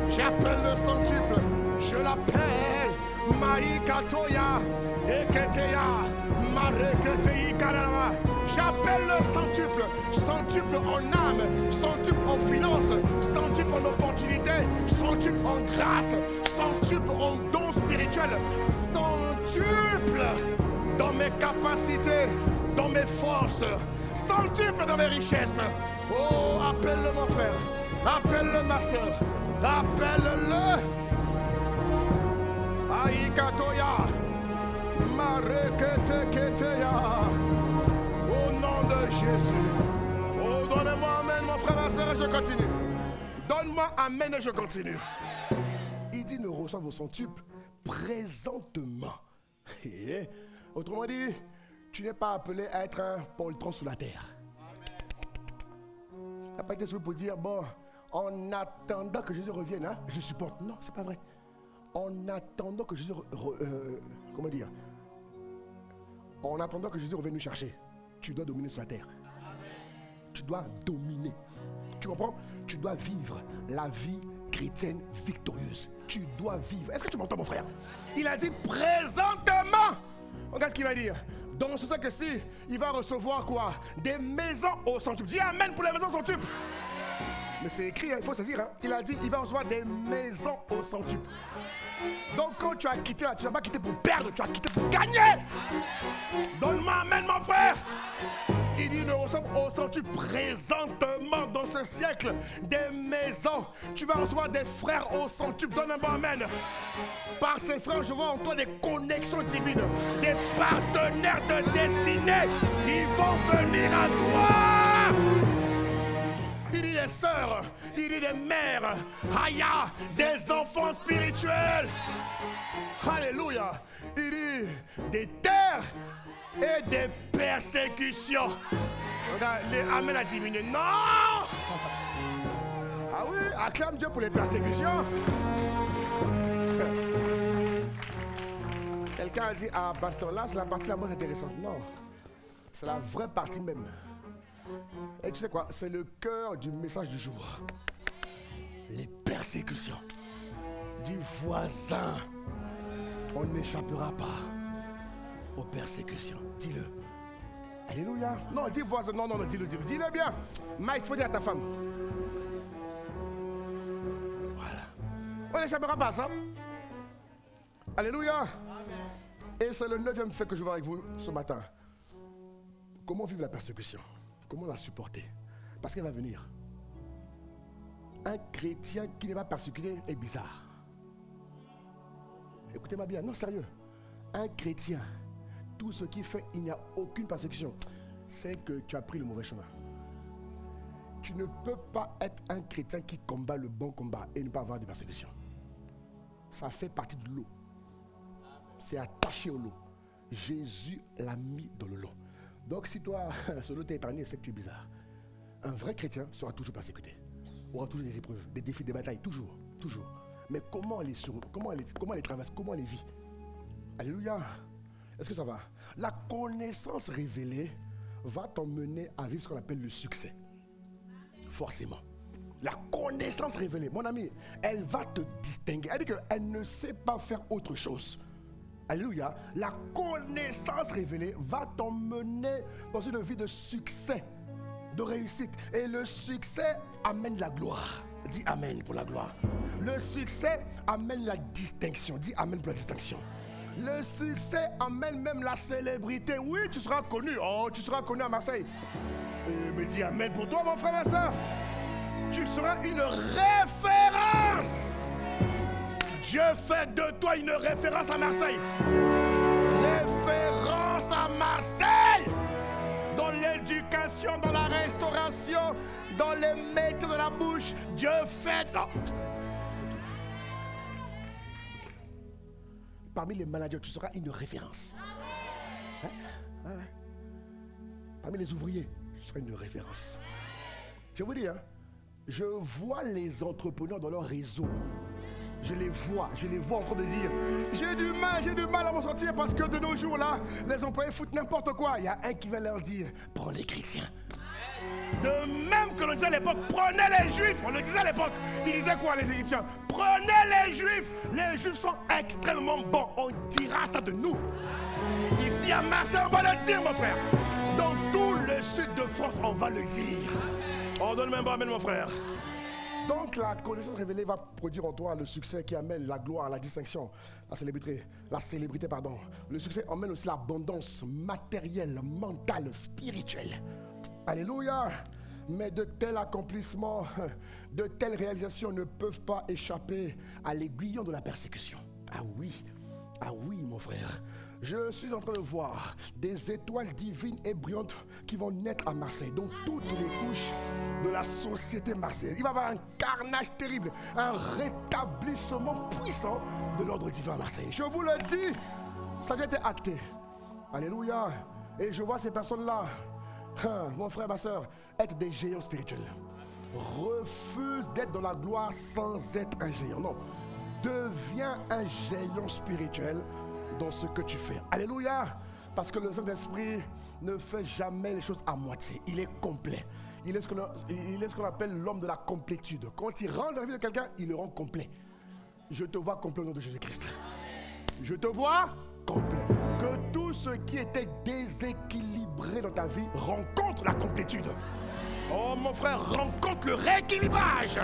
j'appelle le centuple, je l'appelle, Maïkatoya, Eketeya, Mareketei Karama. J'appelle le centuple, centuple en âme, centuple en finance, centuple en opportunité, centuple en grâce, centuple en dons spirituels, centuple dans mes capacités, dans mes forces, centuple dans mes richesses. Oh, appelle-le mon frère, appelle-le ma soeur, appelle-le. Aïkatoya, Mareketeketeya. Au nom de Jésus. Oh, donne-moi amen, mon frère, ma soeur, et je continue. Donne-moi amen et je continue. Il dit, ne reçoivent vos centuples présentement. Et, autrement dit, tu n'es pas appelé à être un poltron sous la terre. Tu n'as pas été soumis pour dire, bon, en attendant que Jésus revienne, hein, je supporte. Non, c'est pas vrai. En attendant que Jésus, comment dire, en attendant que Jésus revienne nous chercher. Tu dois dominer sur la terre. Tu dois dominer. Tu comprends? Tu dois vivre la vie chrétienne victorieuse. Tu dois vivre. Est-ce que tu m'entends, mon frère? Il a dit présentement. Regarde ce qu'il va dire. Donc, c'est ça que si il va recevoir quoi? Des maisons au centuple. Dis amen pour les maisons au centuple. Mais c'est écrit, hein, il faut saisir. Hein. Il a dit il va recevoir des maisons au centuple. Donc quand tu as quitté là, tu n'as pas quitté pour perdre, tu as quitté pour gagner. Donne-moi amen, mon frère. Il dit, ne reçoivent au centuple présentement dans ce siècle des maisons. Tu vas recevoir des frères au centuple. Donne un bon amen. Par ces frères, je vois en toi des connexions divines, des partenaires de destinée. Ils vont venir à toi. Il dit des sœurs, il dit des mères, Aya, des enfants spirituels. Alléluia. Il dit des terres et des persécutions. Regarde, les amen a diminué. Non. Ah oui, acclame Dieu pour les persécutions. Quelqu'un a dit, ah pasteur, là c'est la partie la moins intéressante. Non, c'est la vraie partie même. Et tu sais quoi, c'est le cœur du message du jour. Les persécutions du voisin. On n'échappera pas aux persécutions. Dis-le. Alléluia. Non, dis voisin. Non, dis-le. Dis-le bien. Mike, il faut dire à ta femme. Voilà. On n'échappera pas à ça. Alléluia. Et c'est le 9e fait que je vois avec vous ce matin. Comment vivre la persécution? Comment la supporter? Parce qu'elle va venir. Un chrétien qui n'est pas persécuté est bizarre. Écoutez-moi bien, non sérieux. Un chrétien, tout ce qui fait, il n'y a aucune persécution, c'est que tu as pris le mauvais chemin. Tu ne peux pas être un chrétien qui combat le bon combat et ne pas avoir de persécution. Ça fait partie de l'eau. C'est attaché au lot. Jésus l'a mis dans le lot. Donc si toi, ce lot t'est épargné, c'est que tu es bizarre. Un vrai chrétien sera toujours persécuté. Aura toujours des épreuves, des défis, des batailles, toujours. Mais comment elle les traverse, comment elle les vit? Alléluia. Est-ce que ça va? La connaissance révélée va t'emmener à vivre ce qu'on appelle le succès. Forcément. La connaissance révélée, mon ami, elle va te distinguer. Elle dit qu'elle ne sait pas faire autre chose. Alléluia. La connaissance révélée va t'emmener dans une vie de succès, de réussite. Et le succès amène la gloire. Dis amen pour la gloire. Le succès amène la distinction. Dis amen pour la distinction. Le succès amène même la célébrité. Oui, tu seras connu. Oh, tu seras connu à Marseille. Mais dis amen pour toi, mon frère, ma soeur. Tu seras une référence. Dieu fait de toi une référence à Marseille. Référence à Marseille. Dans l'éducation, dans la restauration, dans les métiers de la bouche. Dieu fait... Oh. Parmi les managers, tu seras une référence. Hein? Parmi les ouvriers, tu seras une référence. Je vous dis, je vois les entrepreneurs dans leur réseau. Je les vois en train de dire j'ai du mal à m'en sortir parce que de nos jours là, les employés foutent n'importe quoi. Il y a un qui va leur dire prends les chrétiens. De même que l'on disait à l'époque, prenez les juifs. On le disait à l'époque. Ils disaient quoi les Égyptiens? Prenez les juifs. Les juifs sont extrêmement bons. On dira ça de nous. Ici à Marseille, on va le dire, mon frère. Dans tout le sud de France, on va le dire. Oh, donne-moi un bon amen, mon frère. Donc la connaissance révélée va produire en toi le succès qui amène la gloire, la distinction, la célébrité. Le succès amène aussi l'abondance matérielle, mentale, spirituelle. Alléluia. Mais de tels accomplissements, de telles réalisations ne peuvent pas échapper à l'aiguillon de la persécution. Ah oui mon frère. Je suis en train de voir des étoiles divines et brillantes qui vont naître à Marseille, donc toutes les couches de la société marseillaise. Il va y avoir un carnage terrible, un rétablissement puissant de l'ordre divin à Marseille. Je vous le dis, ça a été acté. Alléluia. Et je vois ces personnes-là, mon frère, ma soeur, être des géants spirituels. Refuse d'être dans la gloire sans être un géant. Non, deviens un géant spirituel dans ce que tu fais. Alléluia. Parce que le Saint-Esprit ne fait jamais les choses à moitié. Il est complet. Il est ce qu'on appelle l'homme de la complétude. Quand il rentre dans la vie de quelqu'un, il le rend complet. Je te vois complet au nom de Jésus-Christ. Je te vois complet. Que tout ce qui était déséquilibré dans ta vie rencontre la complétude. Oh mon frère, rencontre le rééquilibrage.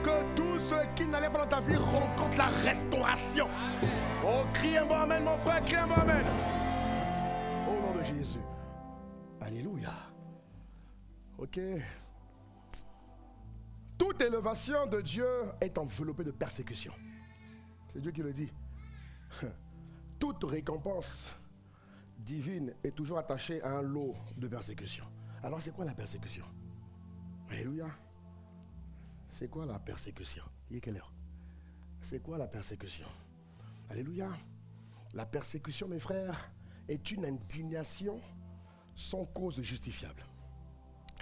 Que tout ce qui n'allait pas dans ta vie rencontre la restauration. Oh, crie un bon amen, mon frère, crie un bon amen. Au nom de Jésus. Alléluia. Ok. Toute élévation de Dieu est enveloppée de persécution. C'est Dieu qui le dit. Toute récompense divine est toujours attachée à un lot de persécution. Alors c'est quoi la persécution? Alléluia. C'est quoi la persécution? Il est quelle heure? C'est quoi la persécution? Alléluia. La persécution, mes frères, est une indignation sans cause justifiable.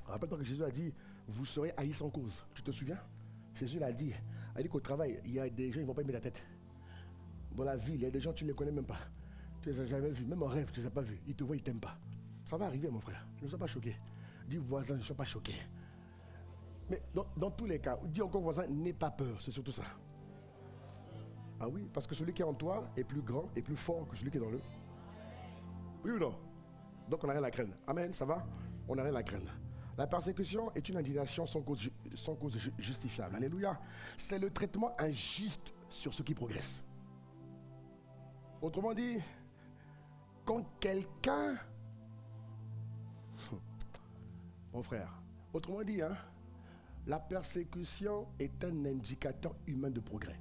Rappelle-toi que Jésus a dit, vous serez haïs sans cause. Tu te souviens? Jésus l'a dit. Il a dit qu'au travail, il y a des gens qui ne vont pas aimer la tête. Dans la ville, il y a des gens, tu ne les connais même pas. Tu ne les as jamais vus. Même en rêve, tu ne les as pas vus. Ils te voient, ils ne t'aiment pas. Ça va arriver, mon frère. Ne sois pas choqué. Dis voisin, ne sois pas choqué. Mais dans tous les cas, dis encore voisin, n'aie pas peur. C'est surtout ça. Ah oui, parce que celui qui est en toi est plus grand et plus fort que celui qui est dans le... Oui ou non? Donc on n'a rien à craindre. Amen, ça va? On n'a rien à craindre. La persécution est une indignation sans cause justifiable. Alléluia. C'est le traitement injuste sur ceux qui progressent. Autrement dit, quand quelqu'un... Mon frère, autrement dit, la persécution est un indicateur humain de progrès.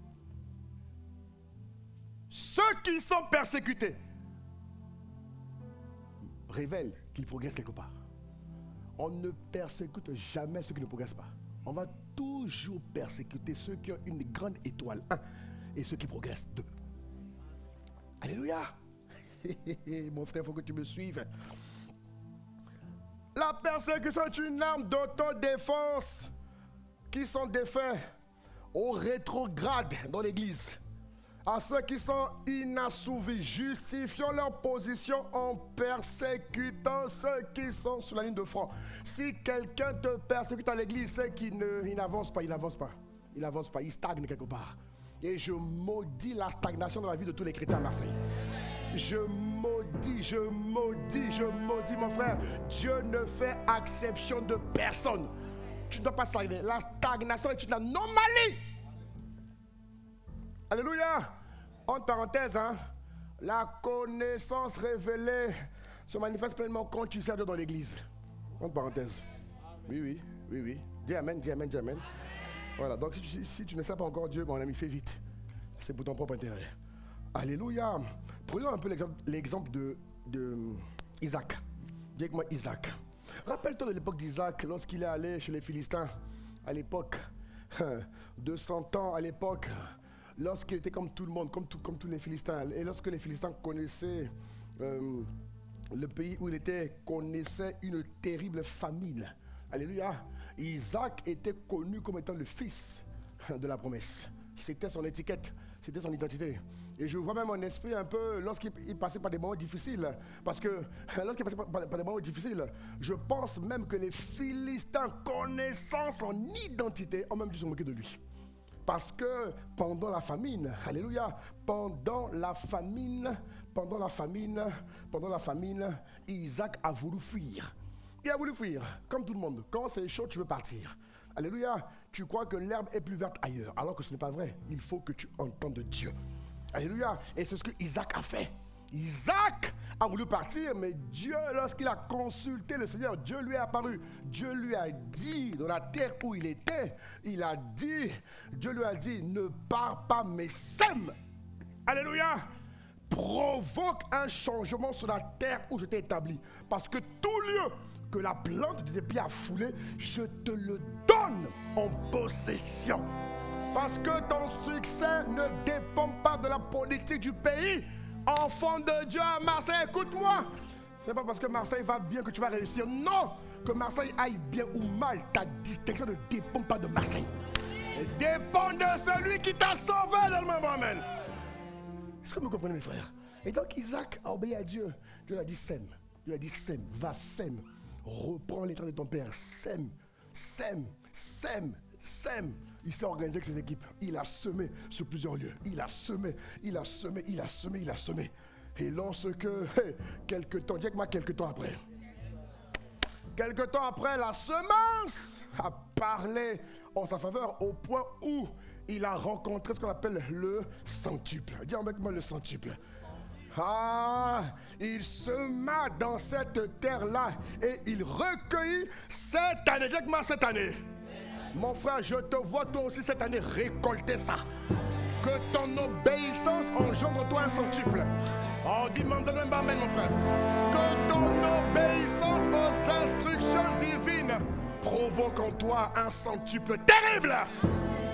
Ceux qui sont persécutés révèlent qu'ils progressent quelque part. On ne persécute jamais ceux qui ne progressent pas. On va toujours persécuter ceux qui ont une grande étoile, 1, et ceux qui progressent, 2. Alléluia. Mon frère, il faut que tu me suives. La persécution est une arme d'autodéfense qui sont défaits au rétrograde dans l'église. À ceux qui sont inassouvis, justifiant leur position en persécutant ceux qui sont sur la ligne de front. Si quelqu'un te persécute à l'église, c'est qu'il n'avance pas, il stagne quelque part. Et je maudis la stagnation dans la vie de tous les chrétiens à Marseille. Je maudis, mon frère. Dieu ne fait exception de personne. Tu ne dois pas stagner. La stagnation est une anomalie. Alléluia. Entre parenthèses, la connaissance révélée se manifeste pleinement quand tu sers Dieu dans l'église. Entre parenthèses. Oui. Dis amen. Voilà, donc si tu ne sais pas encore Dieu, mon ami, fais vite. C'est pour ton propre intérêt. Alléluia. Prenons un peu l'exemple de Isaac. Dis avec moi Isaac. Rappelle-toi de l'époque d'Isaac, lorsqu'il est allé chez les Philistins, à l'époque, 200 ans à l'époque, lorsqu'il était comme tout le monde, comme tous les Philistins, et lorsque les Philistins connaissaient le pays où il était, connaissaient une terrible famine. Alléluia. Isaac était connu comme étant le fils de la promesse. C'était son étiquette, c'était son identité. Et je vois même mon esprit un peu lorsqu'il passait par des moments difficiles. Parce que lorsqu'il passait par des moments difficiles, je pense même que les Philistins, connaissant son identité, ont même dû se moquer de lui. Parce que pendant la famine, alléluia, pendant la famine, Isaac a voulu fuir. Il a voulu fuir, comme tout le monde. Quand c'est chaud, tu veux partir. Alléluia, tu crois que l'herbe est plus verte ailleurs, alors que ce n'est pas vrai. Il faut que tu entendes Dieu. Alléluia, et c'est ce que Isaac a fait. Isaac a voulu partir, mais Dieu, lorsqu'il a consulté le Seigneur, Dieu lui est apparu. Dieu lui a dit, dans la terre où il était, Dieu lui a dit, ne pars pas, mais sème. Alléluia. Provoque un changement sur la terre où je t'ai établi. Parce que tout lieu que la plante de tes pieds a foulé, je te le donne en possession. Parce que ton succès ne dépend pas de la politique du pays. Enfant de Dieu à Marseille, écoute-moi. Ce n'est pas parce que Marseille va bien que tu vas réussir. Non, que Marseille aille bien ou mal, ta distinction ne dépend pas de Marseille. Elle dépend de celui qui t'a sauvé dans le même domaine. Est-ce que vous comprenez, mes frères? Et donc Isaac a obéi à Dieu. Dieu lui a dit sème. Dieu lui a dit sème, va sème. Reprends les traits de ton père. Sème. Il s'est organisé avec ses équipes. Il a semé sur plusieurs lieux. Il a semé. Et lorsque, quelque temps après, la semence a parlé en sa faveur au point où il a rencontré ce qu'on appelle le centuple. Dis avec moi le centuple. Il sema dans cette terre-là et il recueillit cette année. Dis avec moi cette année. Mon frère, je te vois toi aussi cette année récolter ça. Que ton obéissance engendre toi un centuple. Oh, dis-moi, donne-moi un amen, mon frère. Que ton obéissance aux instructions divines provoque en toi un centuple terrible.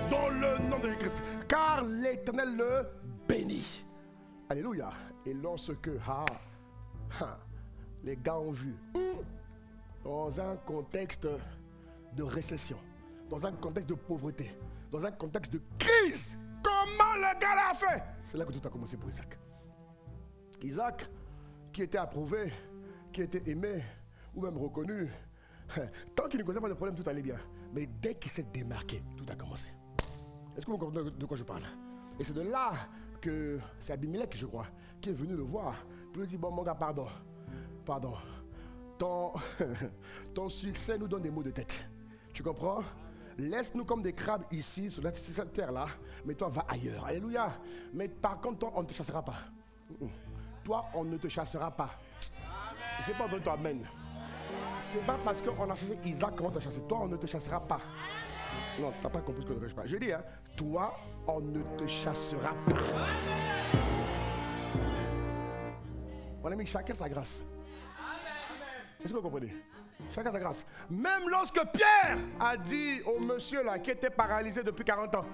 Dans le nom de Christ. Car l'Éternel le bénit. Alléluia. Et lorsque les gars ont vu, dans un contexte de récession, dans un contexte de pauvreté, dans un contexte de crise, comment le gars l'a fait? C'est là que tout a commencé pour Isaac. Isaac, qui était approuvé, qui était aimé, ou même reconnu, tant qu'il ne causait pas de problème, tout allait bien. Mais dès qu'il s'est démarqué, tout a commencé. Est-ce que vous comprenez de quoi je parle? Et c'est de là que c'est Abimelech, je crois, qui est venu le voir. Puis il lui dit, bon mon gars, pardon. ton succès nous donne des maux de tête. Tu comprends? Laisse-nous comme des crabes ici, sur cette terre-là, mais toi, va ailleurs. Alléluia. Mais par contre, toi, on ne te chassera pas. Toi, on ne te chassera pas. Je n'ai pas entendu toi, amen. C'est pas parce qu'on a chassé Isaac qu'on va te chasser. Toi, on ne te chassera pas. Non, tu n'as pas compris ce que je dis. Je dis, hein, toi, on ne te chassera pas. Mon ami, chacun sa grâce. Est-ce que vous comprenez? Chacun sa grâce. Même lorsque Pierre a dit au monsieur là qui était paralysé depuis 40 ans,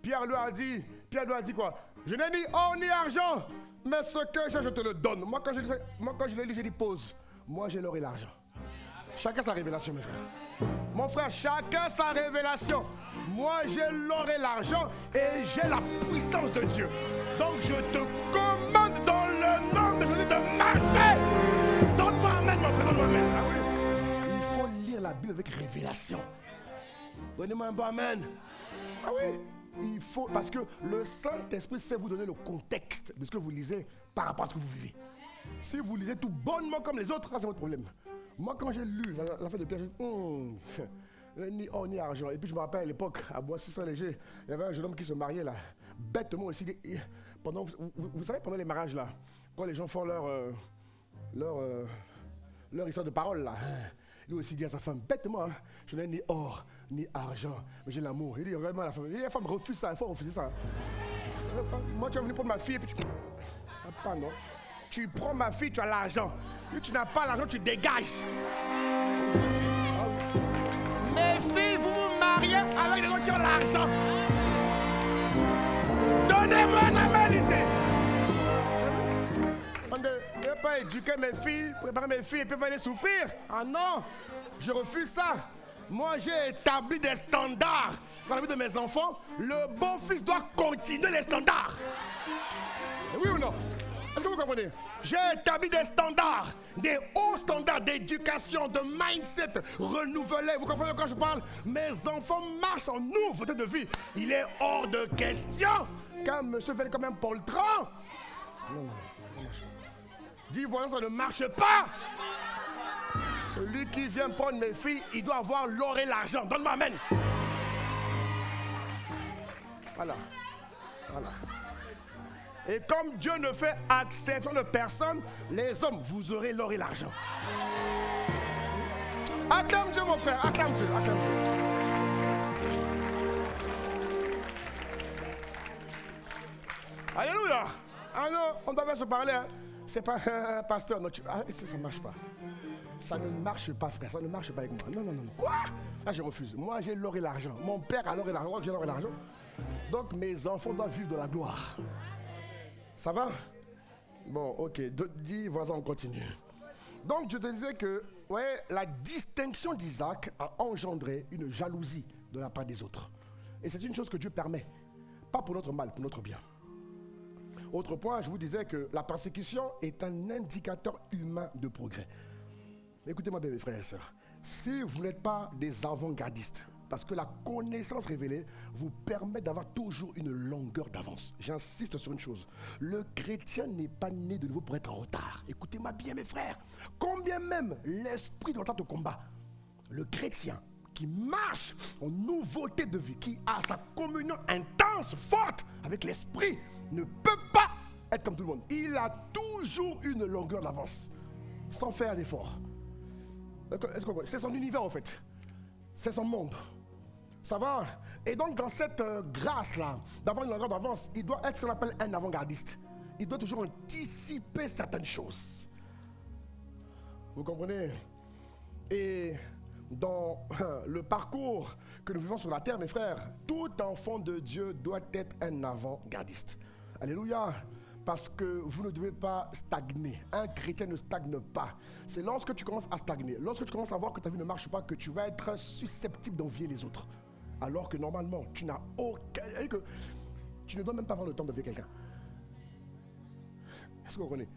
Pierre lui a dit quoi? Je n'ai ni or ni argent, mais ce que j'ai, je te le donne. Moi quand je l'ai lu, j'ai dit pause. Moi j'ai l'or et l'argent. Chacun sa révélation, mes frères. Mon frère, chacun sa révélation. Moi j'ai l'or et l'argent et j'ai la puissance de Dieu. Donc je te commande dans le nom de Jésus de marcher. Donne-moi amen, mon frère, donne-moi amen. Ah oui. Il faut lire la Bible avec révélation. Donnez-moi un bon amen. Ah oui. Il faut, parce que le Saint-Esprit sait vous donner le contexte de ce que vous lisez par rapport à ce que vous vivez. Si vous lisez tout bonnement comme les autres, là c'est votre problème. Moi quand j'ai lu la fin de Pierre, j'ai dit, ni or ni argent. Et puis je me rappelle à l'époque, à Boissy-Saint-Léger, il y avait un jeune homme qui se mariait là, bêtement aussi. Vous savez, pendant les mariages là, quand les gens font leur histoire de parole là, lui aussi dit à sa femme, bêtement, hein, je n'ai ni or ni argent, mais j'ai l'amour. Il dit, regarde-moi la femme. Et la femme refuse ça, il faut refuser ça. Moi tu es venu prendre ma fille et puis tu... Pas non. Tu prends ma fille, tu as l'argent. Si tu n'as pas l'argent, tu dégages. Mes filles, vous vous mariez avec des gens qui ont l'argent. Donnez-moi un amen ici. Je ne vais pas éduquer mes filles, préparer mes filles et puis aller souffrir. Ah non, je refuse ça. Moi, j'ai établi des standards dans la vie de mes enfants. Le bon fils doit continuer les standards. Oui ou non? Est-ce que vous comprenez? J'ai établi des standards, des hauts standards d'éducation, de mindset renouvelé. Vous comprenez quand je parle? Mes enfants marchent en nouveauté de vie. Il est hors de question qu'un monsieur vienne comme un poltron. Non, dis voilà, ça ne marche pas. Celui qui vient prendre mes filles, il doit avoir l'or et l'argent. Donne-moi amen. Voilà. Et comme Dieu ne fait exception de personne, les hommes, vous aurez l'or et l'argent. Acclame Dieu, mon frère, acclame Dieu, acclame Dieu. Alléluia. Ah non, on devait se parler, hein. C'est pas un pasteur, non, ça ne marche pas. Ça ne marche pas, frère, ça ne marche pas avec moi. Non. Quoi? Ah, je refuse. Moi, j'ai l'or et l'argent. Mon père a l'or et l'argent, moi, j'ai l'or et l'argent. Donc, mes enfants doivent vivre de la gloire. Ça va? Bon, ok. Dis, voisin, on continue. Donc, je te disais que la distinction d'Isaac a engendré une jalousie de la part des autres. Et c'est une chose que Dieu permet. Pas pour notre mal, pour notre bien. Autre point, je vous disais que la persécution est un indicateur humain de progrès. Écoutez-moi bien, mes frères et sœurs. Si vous n'êtes pas des avant-gardistes, parce que la connaissance révélée vous permet d'avoir toujours une longueur d'avance. J'insiste sur une chose. Le chrétien n'est pas né de nouveau pour être en retard. Écoutez-moi bien, mes frères. Combien même l'esprit de retard te combat, le chrétien qui marche en nouveauté de vie, qui a sa communion intense, forte avec l'esprit, ne peut pas être comme tout le monde. Il a toujours une longueur d'avance, sans faire d'effort. C'est son univers en fait. C'est son monde. Ça va? Et donc dans cette grâce-là, d'avoir une longueur d'avance, il doit être ce qu'on appelle un avant-gardiste. Il doit toujours anticiper certaines choses. Vous comprenez? Et dans le parcours que nous vivons sur la terre, mes frères, tout enfant de Dieu doit être un avant-gardiste. Alléluia! Parce que vous ne devez pas stagner. Un chrétien ne stagne pas. C'est lorsque tu commences à stagner, lorsque tu commences à voir que ta vie ne marche pas, que tu vas être susceptible d'envier les autres. Alors que normalement, tu n'as aucun... Tu ne dois même pas avoir le temps d'envier quelqu'un. Est-ce que vous comprenez?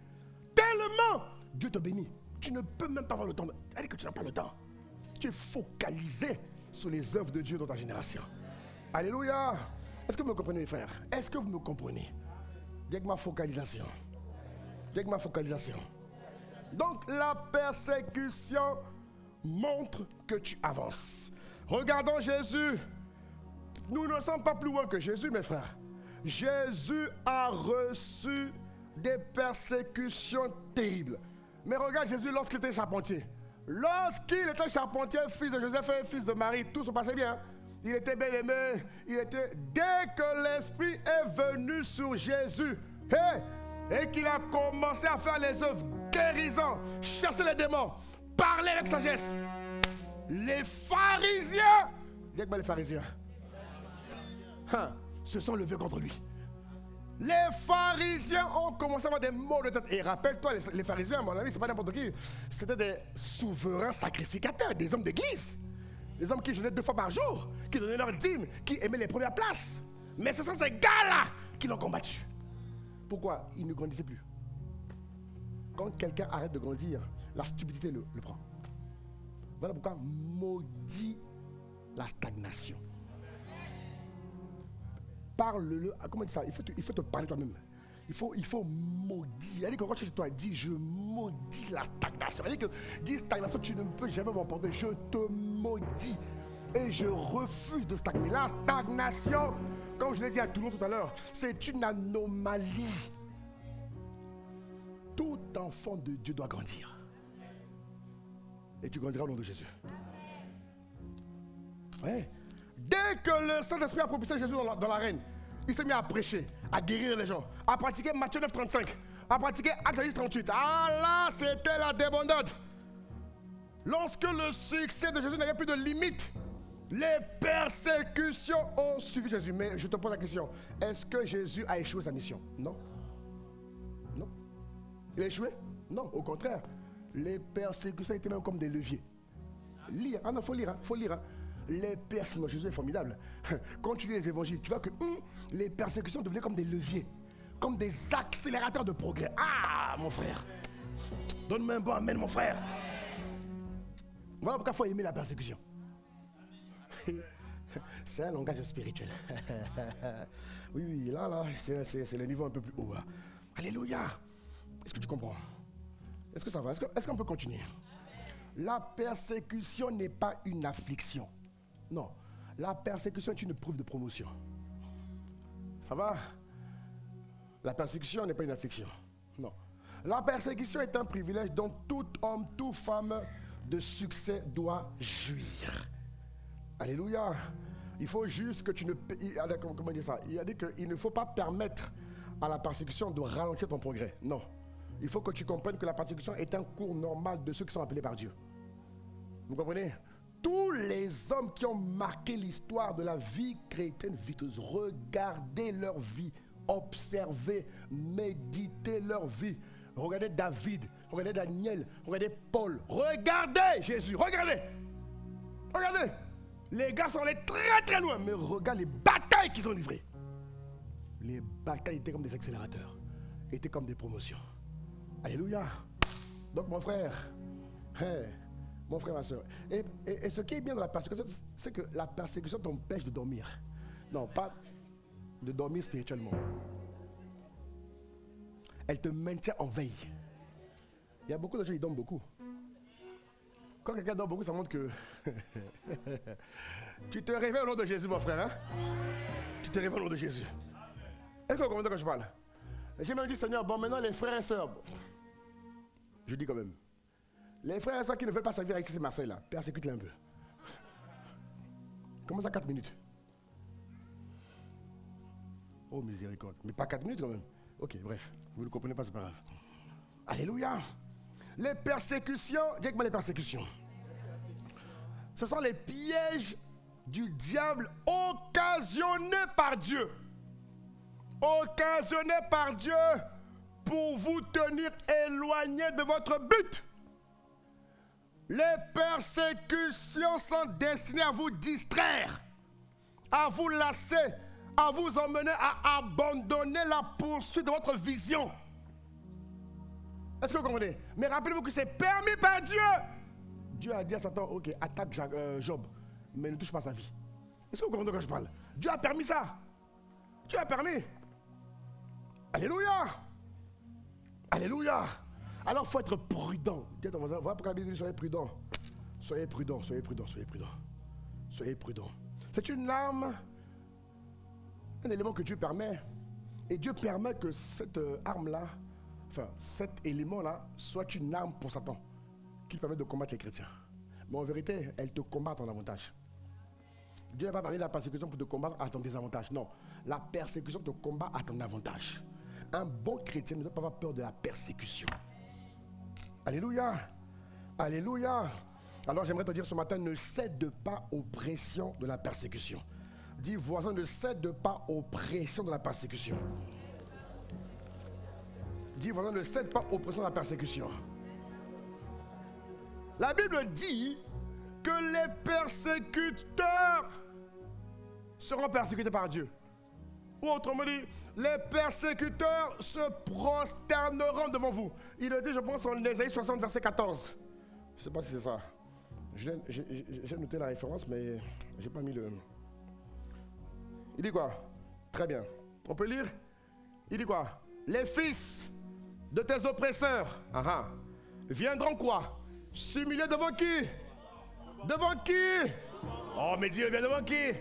Tellement Dieu te bénit. Tu ne peux même pas avoir le temps. C'est-à-dire que tu n'as pas le temps. Tu es focalisé sur les œuvres de Dieu dans ta génération. Alléluia! Est-ce que vous me comprenez, frères? Est-ce que vous me comprenez? Dis avec ma focalisation. Dis avec ma focalisation. Donc la persécution montre que tu avances. Regardons Jésus. Nous ne sommes pas plus loin que Jésus, mes frères. Jésus a reçu des persécutions terribles. Mais regarde Jésus lorsqu'il était charpentier. Lorsqu'il était charpentier, fils de Joseph et fils de Marie, tout se passait bien. Il était bien aimé. Dès que l'Esprit est venu sur Jésus, et qu'il a commencé à faire les œuvres guérisant, chasser les démons, parler avec sagesse, les pharisiens, dites-moi les pharisiens, se sont levés contre lui. Les pharisiens ont commencé à avoir des maux de tête. Et rappelle-toi, les pharisiens, à mon avis, c'est pas n'importe qui. C'était des souverains sacrificateurs, des hommes d'église. Des hommes qui jeûnaient 2 fois par jour, qui donnaient leur dîme, qui aimaient les premières places. Mais ce sont ces gars-là qui l'ont combattu. Pourquoi? Ils ne grandissaient plus. Quand quelqu'un arrête de grandir, la stupidité le prend. Voilà pourquoi maudit la stagnation. Parle-le. Comment on dit ça? Il faut te parler toi-même. Il faut maudire. Elle dit que quand tu toi, dis je maudis la stagnation. Elle dit que dis stagnation, tu ne peux jamais m'emporter. Je te maudis. Et je refuse de stagner. La stagnation, comme je l'ai dit à tout le monde tout à l'heure, c'est une anomalie. Tout enfant de Dieu doit grandir. Et tu grandiras au nom de Jésus. Ouais. Dès que le Saint-Esprit a propulsé Jésus dans l'arène, il s'est mis à prêcher, à guérir les gens, à pratiquer Matthieu 9, 35, à pratiquer Actes 10, 38. Ah là, c'était la débandade. Lorsque le succès de Jésus n'avait plus de limite, les persécutions ont suivi Jésus. Mais je te pose la question, est-ce que Jésus a échoué sa mission? Non. Non. Il a échoué? Non, au contraire. Les persécutions étaient même comme des leviers. Lire, ah non, faut lire, faut lire. Les persécutions, Jésus est formidable. Quand tu lis les évangiles, tu vois que les persécutions devenaient comme des leviers, comme des accélérateurs de progrès. Ah, mon frère, donne-moi un bon amen, mon frère. Voilà pourquoi il faut aimer la persécution. C'est un langage spirituel. Oui, là, c'est le niveau un peu plus haut. Là. Alléluia. Est-ce que tu comprends? Est-ce que ça va? Est-ce qu'on peut continuer? La persécution n'est pas une affliction. Non, la persécution est une preuve de promotion. Ça va? La persécution n'est pas une affliction. Non. La persécution est un privilège dont tout homme, toute femme de succès doit jouir. Alléluia. Il faut juste que tu ne... Comment dire ça? Il a dit qu'il ne faut pas permettre à la persécution de ralentir ton progrès. Non. Il faut que tu comprennes que la persécution est un cours normal de ceux qui sont appelés par Dieu. Vous comprenez? Tous les hommes qui ont marqué l'histoire de la vie chrétienne viteuse, regardez leur vie, observez, méditez leur vie. Regardez David, regardez Daniel, regardez Paul, regardez Jésus, regardez. Regardez. Les gars sont allés très très loin, mais regarde les batailles qu'ils ont livrées. Les batailles étaient comme des accélérateurs, étaient comme des promotions. Alléluia. Donc mon frère, mon frère, ma soeur. Et ce qui est bien dans la persécution, c'est que la persécution t'empêche de dormir. Non, pas de dormir spirituellement. Elle te maintient en veille. Il y a beaucoup de gens qui dorment beaucoup. Quand quelqu'un dort beaucoup, ça montre que tu te réveilles au nom de Jésus, mon frère. Hein? Tu te réveilles au nom de Jésus. Est-ce que vous comprenez quand je parle? J'ai même dit, Seigneur, bon, maintenant les frères et sœurs. Je dis quand même. Les frères et sœurs qui ne veulent pas servir ici, c'est Marseille là. Persécute-les un peu. Commence à 4 minutes. Oh miséricorde. Mais pas 4 minutes quand même. Ok, bref. Vous ne comprenez pas, c'est pas grave. Alléluia. Les persécutions, dis-moi les persécutions. Ce sont les pièges du diable occasionnés par Dieu. Occasionnés par Dieu pour vous tenir éloigné de votre but. Les persécutions sont destinées à vous distraire, à vous lasser, à vous emmener à abandonner la poursuite de votre vision. Est-ce que vous comprenez? Mais rappelez-vous que c'est permis par Dieu. Dieu a dit à Satan, ok, attaque Job, mais ne touche pas sa vie. Est-ce que vous comprenez quand je parle? Dieu a permis ça. Dieu a permis. Alléluia. Alléluia. Alors il faut être prudent. Dis à ton voisin, voilà pourquoi la Bible dit soyez prudent. Soyez prudent, soyez prudent, soyez prudent. Soyez prudent. C'est une arme, un élément que Dieu permet. Et Dieu permet que cette arme-là, enfin cet élément-là, soit une arme pour Satan, qui permet de combattre les chrétiens. Mais en vérité, elle te combat à ton avantage. Dieu n'a pas parlé de la persécution pour te combattre à ton désavantage. Non, la persécution te combat à ton avantage. Un bon chrétien ne doit pas avoir peur de la persécution. Alléluia. Alléluia. Alors j'aimerais te dire ce matin, ne cède pas aux pressions de la persécution. Dis voisin, ne cède pas aux pressions de la persécution. Dis voisin, ne cède pas aux pressions de la persécution. La Bible dit que les persécuteurs seront persécutés par Dieu. Ou autrement dit, les persécuteurs se prosterneront devant vous. Il le dit, je pense, en Ésaïe 60, verset 14. Je ne sais pas si c'est ça. J'ai noté la référence, mais je n'ai pas mis le... Il dit quoi? Très bien. On peut lire? Il dit quoi? Les fils de tes oppresseurs viendront quoi? S'humilier devant qui? Devant qui? Oh, mais Dieu vient devant qui?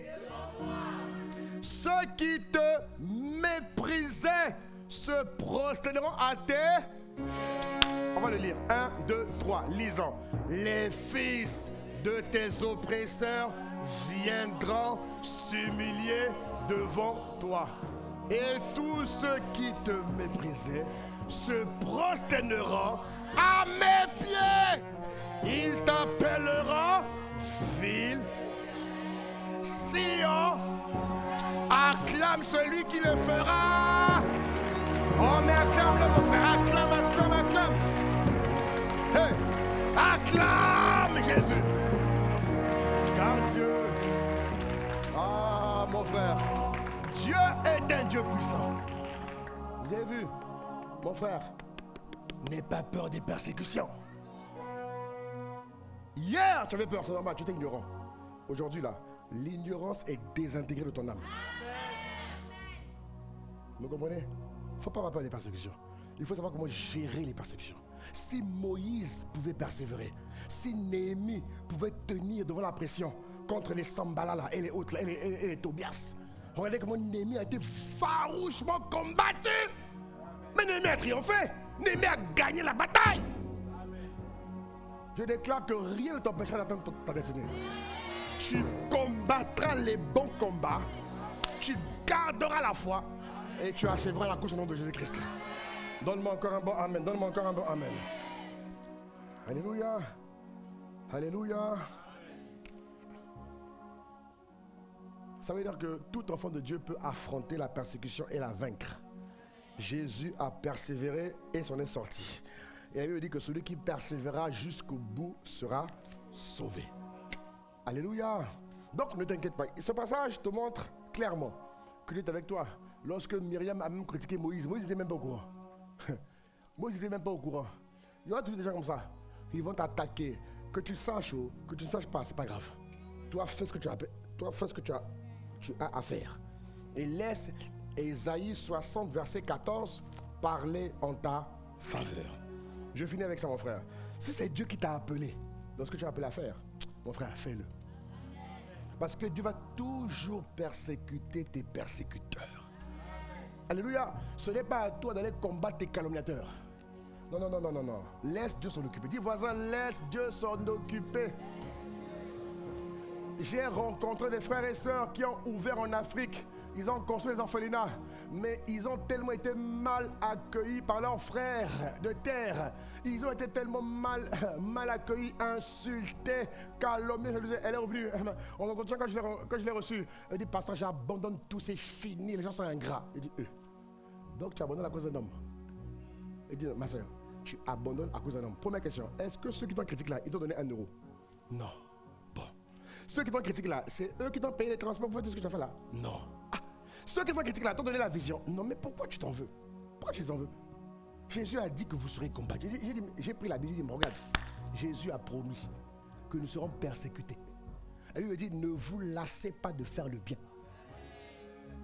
Ceux qui te méprisaient se prosterneront à tes... On va le lire. 1, 2, 3. Lisons. Les fils de tes oppresseurs viendront s'humilier devant toi. Et tous ceux qui te méprisaient se prosterneront à mes pieds. Ils t'appelleront ville. Sion, acclame celui qui le fera. Oh, mais acclame-le, mon frère. Acclame, acclame, acclame. Hey, acclame Jésus. Car Dieu, mon frère, Dieu est un Dieu puissant. Vous avez vu, mon frère, n'aie pas peur des persécutions. Hier, tu avais peur, c'est normal, tu étais ignorant. Aujourd'hui, là, l'ignorance est désintégrée de ton âme. Vous comprenez? Il ne faut pas avoir peur des persécutions. Il faut savoir comment gérer les persécutions. Si Moïse pouvait persévérer, si Néhémie pouvait tenir devant la pression contre les Sambalala et les autres, et les Tobias, regardez comment Néhémie a été farouchement combattu. Mais Néhémie a triomphé. Néhémie a gagné la bataille. Je déclare que rien ne t'empêchera d'atteindre ta destinée. Tu combattras les bons combats, tu garderas la foi et tu achèveras la course au nom de Jésus-Christ. Donne-moi encore un bon amen, donne-moi encore un bon amen. Alléluia, alléluia. Ça veut dire que tout enfant de Dieu peut affronter la persécution et la vaincre. Jésus a persévéré et s'en est sorti. Et la Bible dit que celui qui persévérera jusqu'au bout sera sauvé. Alléluia. Donc ne t'inquiète pas. Ce passage te montre clairement que Dieu est avec toi. Lorsque Myriam a même critiqué Moïse, Moïse n'était même pas au courant. Moïse n'était même pas au courant. Il y aura toujours des gens comme ça. Ils vont t'attaquer. Que tu saches ou que tu ne saches pas, c'est pas grave. Toi, fais ce que tu as à faire. Et laisse Ésaïe 60, verset 14, parler en ta faveur. Je finis avec ça, mon frère. Si c'est Dieu qui t'a appelé dans ce que tu as appelé à faire, mon frère, fais-le. Parce que Dieu va toujours persécuter tes persécuteurs. Alléluia. Ce n'est pas à toi d'aller combattre tes calomniateurs. Non, non, non, non, non, non. Laisse Dieu s'en occuper. Dis voisin, laisse Dieu s'en occuper. J'ai rencontré des frères et sœurs qui ont ouvert en Afrique. Ils ont construit des orphelinats, mais ils ont tellement été mal accueillis par leurs frères de terre. Ils ont été tellement mal accueillis, insultés, calomniés. Je disais, elle est revenue. On entretient quand je l'ai reçue. Elle dit, pasteur, j'abandonne tout, c'est fini, les gens sont ingrats. Il dit, donc tu abandonnes à cause d'un homme. Il dit, ma soeur, tu abandonnes à cause d'un homme. Première question, est-ce que ceux qui t'ont critiqué là, ils t'ont donné 1 euro? Non. Bon. Ceux qui t'ont critiqué là, c'est eux qui t'ont payé les transports pour faire tout ce que tu as fait là? Non. Ceux qui t'ont critiqué là, t'ont donné la vision. Non, mais pourquoi tu t'en veux? Pourquoi tu t'en veux? Jésus a dit que vous serez combattus. J'ai pris la Bible, j'ai dit, regarde, Jésus a promis que nous serons persécutés. Et lui dit, ne vous lassez pas de faire le bien.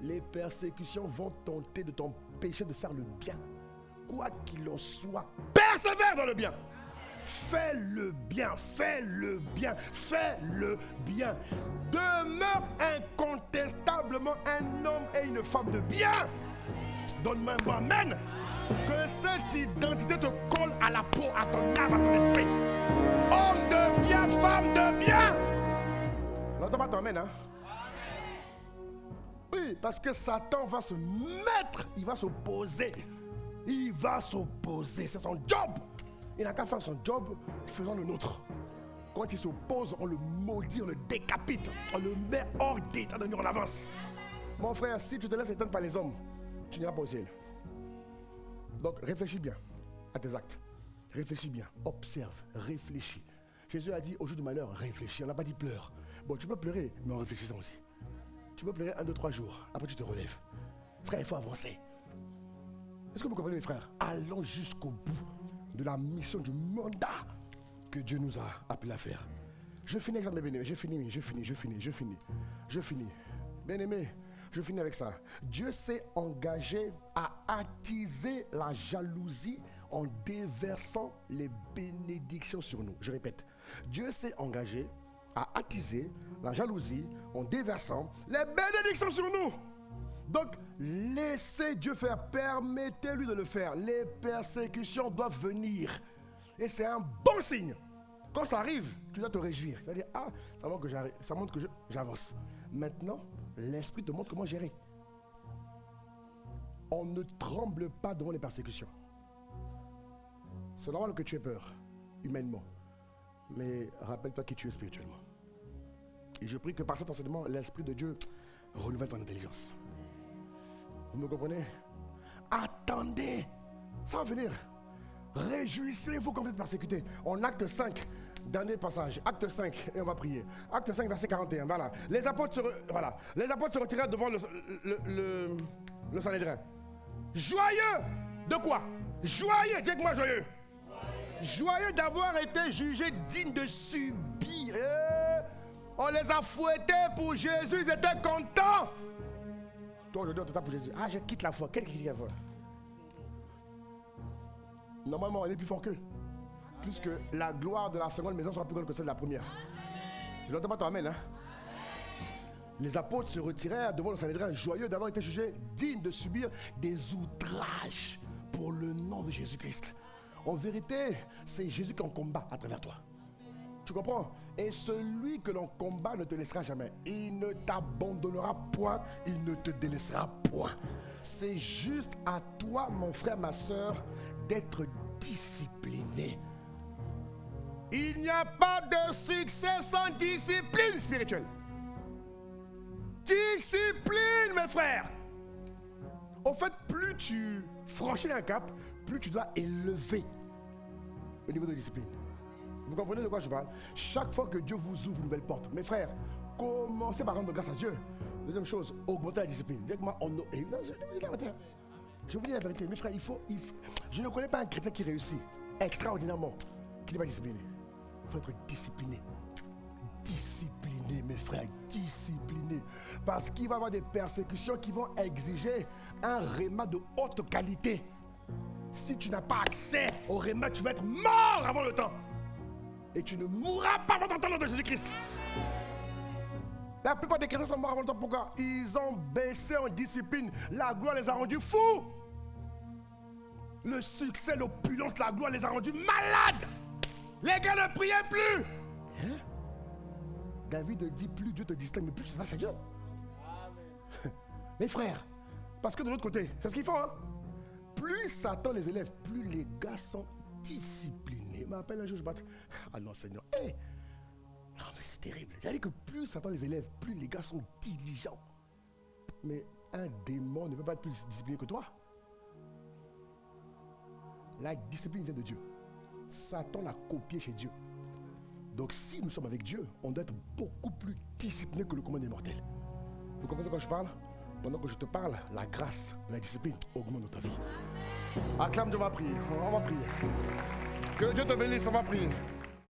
Les persécutions vont tenter de t'empêcher de faire le bien. quoi qu'il en soit, persévère dans le bien. Fais le bien, fais le bien, fais le bien. Demeure incontestablement un homme et une femme de bien. Donne-moi un bon amen. Que cette identité te colle à la peau, à ton âme, à ton esprit. Homme de bien, femme de bien. N'entends pas ton amen, hein? Oui, parce que Satan va se mettre, il va s'opposer. Il va s'opposer, c'est son job. Il n'a qu'à faire son job, faisons le nôtre. Quand il s'oppose, on le maudit, on le décapite, on le met hors d'état de nuire en avance. Mon frère, si tu te laisses éteindre par les hommes, tu n'iras pas au ciel. Donc réfléchis bien à tes actes. Réfléchis bien, observe, réfléchis. Jésus a dit au jour du malheur, réfléchis. On n'a pas dit pleure. Bon, tu peux pleurer, mais en réfléchissant aussi. Tu peux pleurer 1, 2, 3 jours, après tu te relèves. Frère, il faut avancer. Est-ce que vous comprenez, mes frères? Allons jusqu'au bout de la mission, du mandat que Dieu nous a appelé à faire. Je finis avec ça, mes bien-aimés. Je finis. Bien-aimés, je finis avec ça. Dieu s'est engagé à attiser la jalousie en déversant les bénédictions sur nous. Je répète, Dieu s'est engagé à attiser la jalousie en déversant les bénédictions sur nous. Donc, laissez Dieu faire, permettez-lui de le faire. Les persécutions doivent venir. Et c'est un bon signe. Quand ça arrive, tu dois te réjouir. Tu vas dire, ah, ça montre que j'avance. Maintenant, l'Esprit te montre comment gérer. On ne tremble pas devant les persécutions. C'est normal que tu aies peur, humainement. Mais rappelle-toi qui tu es spirituellement. Et je prie que par cet enseignement, l'Esprit de Dieu renouvelle ton intelligence. Vous me comprenez? Attendez, ça va venir. Réjouissez-vous quand vous êtes persécutés. En acte 5, dernier passage, acte 5, et on va prier. Acte 5, verset 41, voilà. Les apôtres se retirèrent devant le Sanhédrin. Joyeux de quoi? Joyeux, dis moi joyeux. Joyeux d'avoir été jugés dignes de subir. On les a fouettés pour Jésus, ils étaient contents. Toi aujourd'hui on te tape pour Jésus. Ah, je quitte la foi. Quel qui quitte la foi? Normalement on est plus fort qu'eux. Puisque la gloire de la seconde maison sera plus grande que celle de la première. Je n'entends pas ton amen, hein? Les apôtres se retirèrent devant le Sanhédrin, joyeux d'avoir été jugés dignes de subir des outrages pour le nom de Jésus-Christ. En vérité, c'est Jésus qui en combat à travers toi. Tu comprends? Et celui que l'on combat ne te laissera jamais. Il ne t'abandonnera point, il ne te délaissera point. C'est juste à toi, mon frère, ma soeur, d'être discipliné. Il n'y a pas de succès sans discipline spirituelle. Discipline, mes frères. En fait, plus tu franchis un cap, plus tu dois élever le niveau de discipline. Vous comprenez de quoi je parle? Chaque fois que Dieu vous ouvre une nouvelle porte, mes frères, commencez par rendre grâce à Dieu. Deuxième chose, augmentez la discipline. Dites-moi, je vous dis la vérité, mes frères, je ne connais pas un chrétien qui réussit extraordinairement, qui n'est pas discipliné. Il faut être discipliné. Discipliné, mes frères, discipliné. Parce qu'il va y avoir des persécutions qui vont exiger un réma de haute qualité. Si tu n'as pas accès au réma, tu vas être mort avant le temps. Et tu ne mourras pas avant ton temps de Jésus-Christ. La plupart des chrétiens sont morts avant le temps. Pourquoi? Ils ont baissé en discipline. La gloire les a rendus fous. Le succès, l'opulence, la gloire les a rendus malades. Les gars ne priaient plus. Hein? David dit, plus Dieu te distingue, mais plus tu vas à Dieu. Mes frères, parce que de l'autre côté, c'est ce qu'ils font, hein? Plus Satan les élève, plus les gars sont disciplinés. Il m'appelle un jour, je batte. Ah non, Seigneur. Hey! Non, mais c'est terrible. Il a dit que plus Satan les élève, plus les gars sont diligents. Mais un démon ne peut pas être plus discipliné que toi. La discipline vient de Dieu. Satan l'a copié chez Dieu. Donc si nous sommes avec Dieu, on doit être beaucoup plus discipliné que le commun des mortels. Vous comprenez de quoi je parle? Pendant que je te parle, la grâce, la discipline augmente dans ta vie. Acclame, Dieu, on va prier. On va prier. Que Dieu te bénisse, on va prier.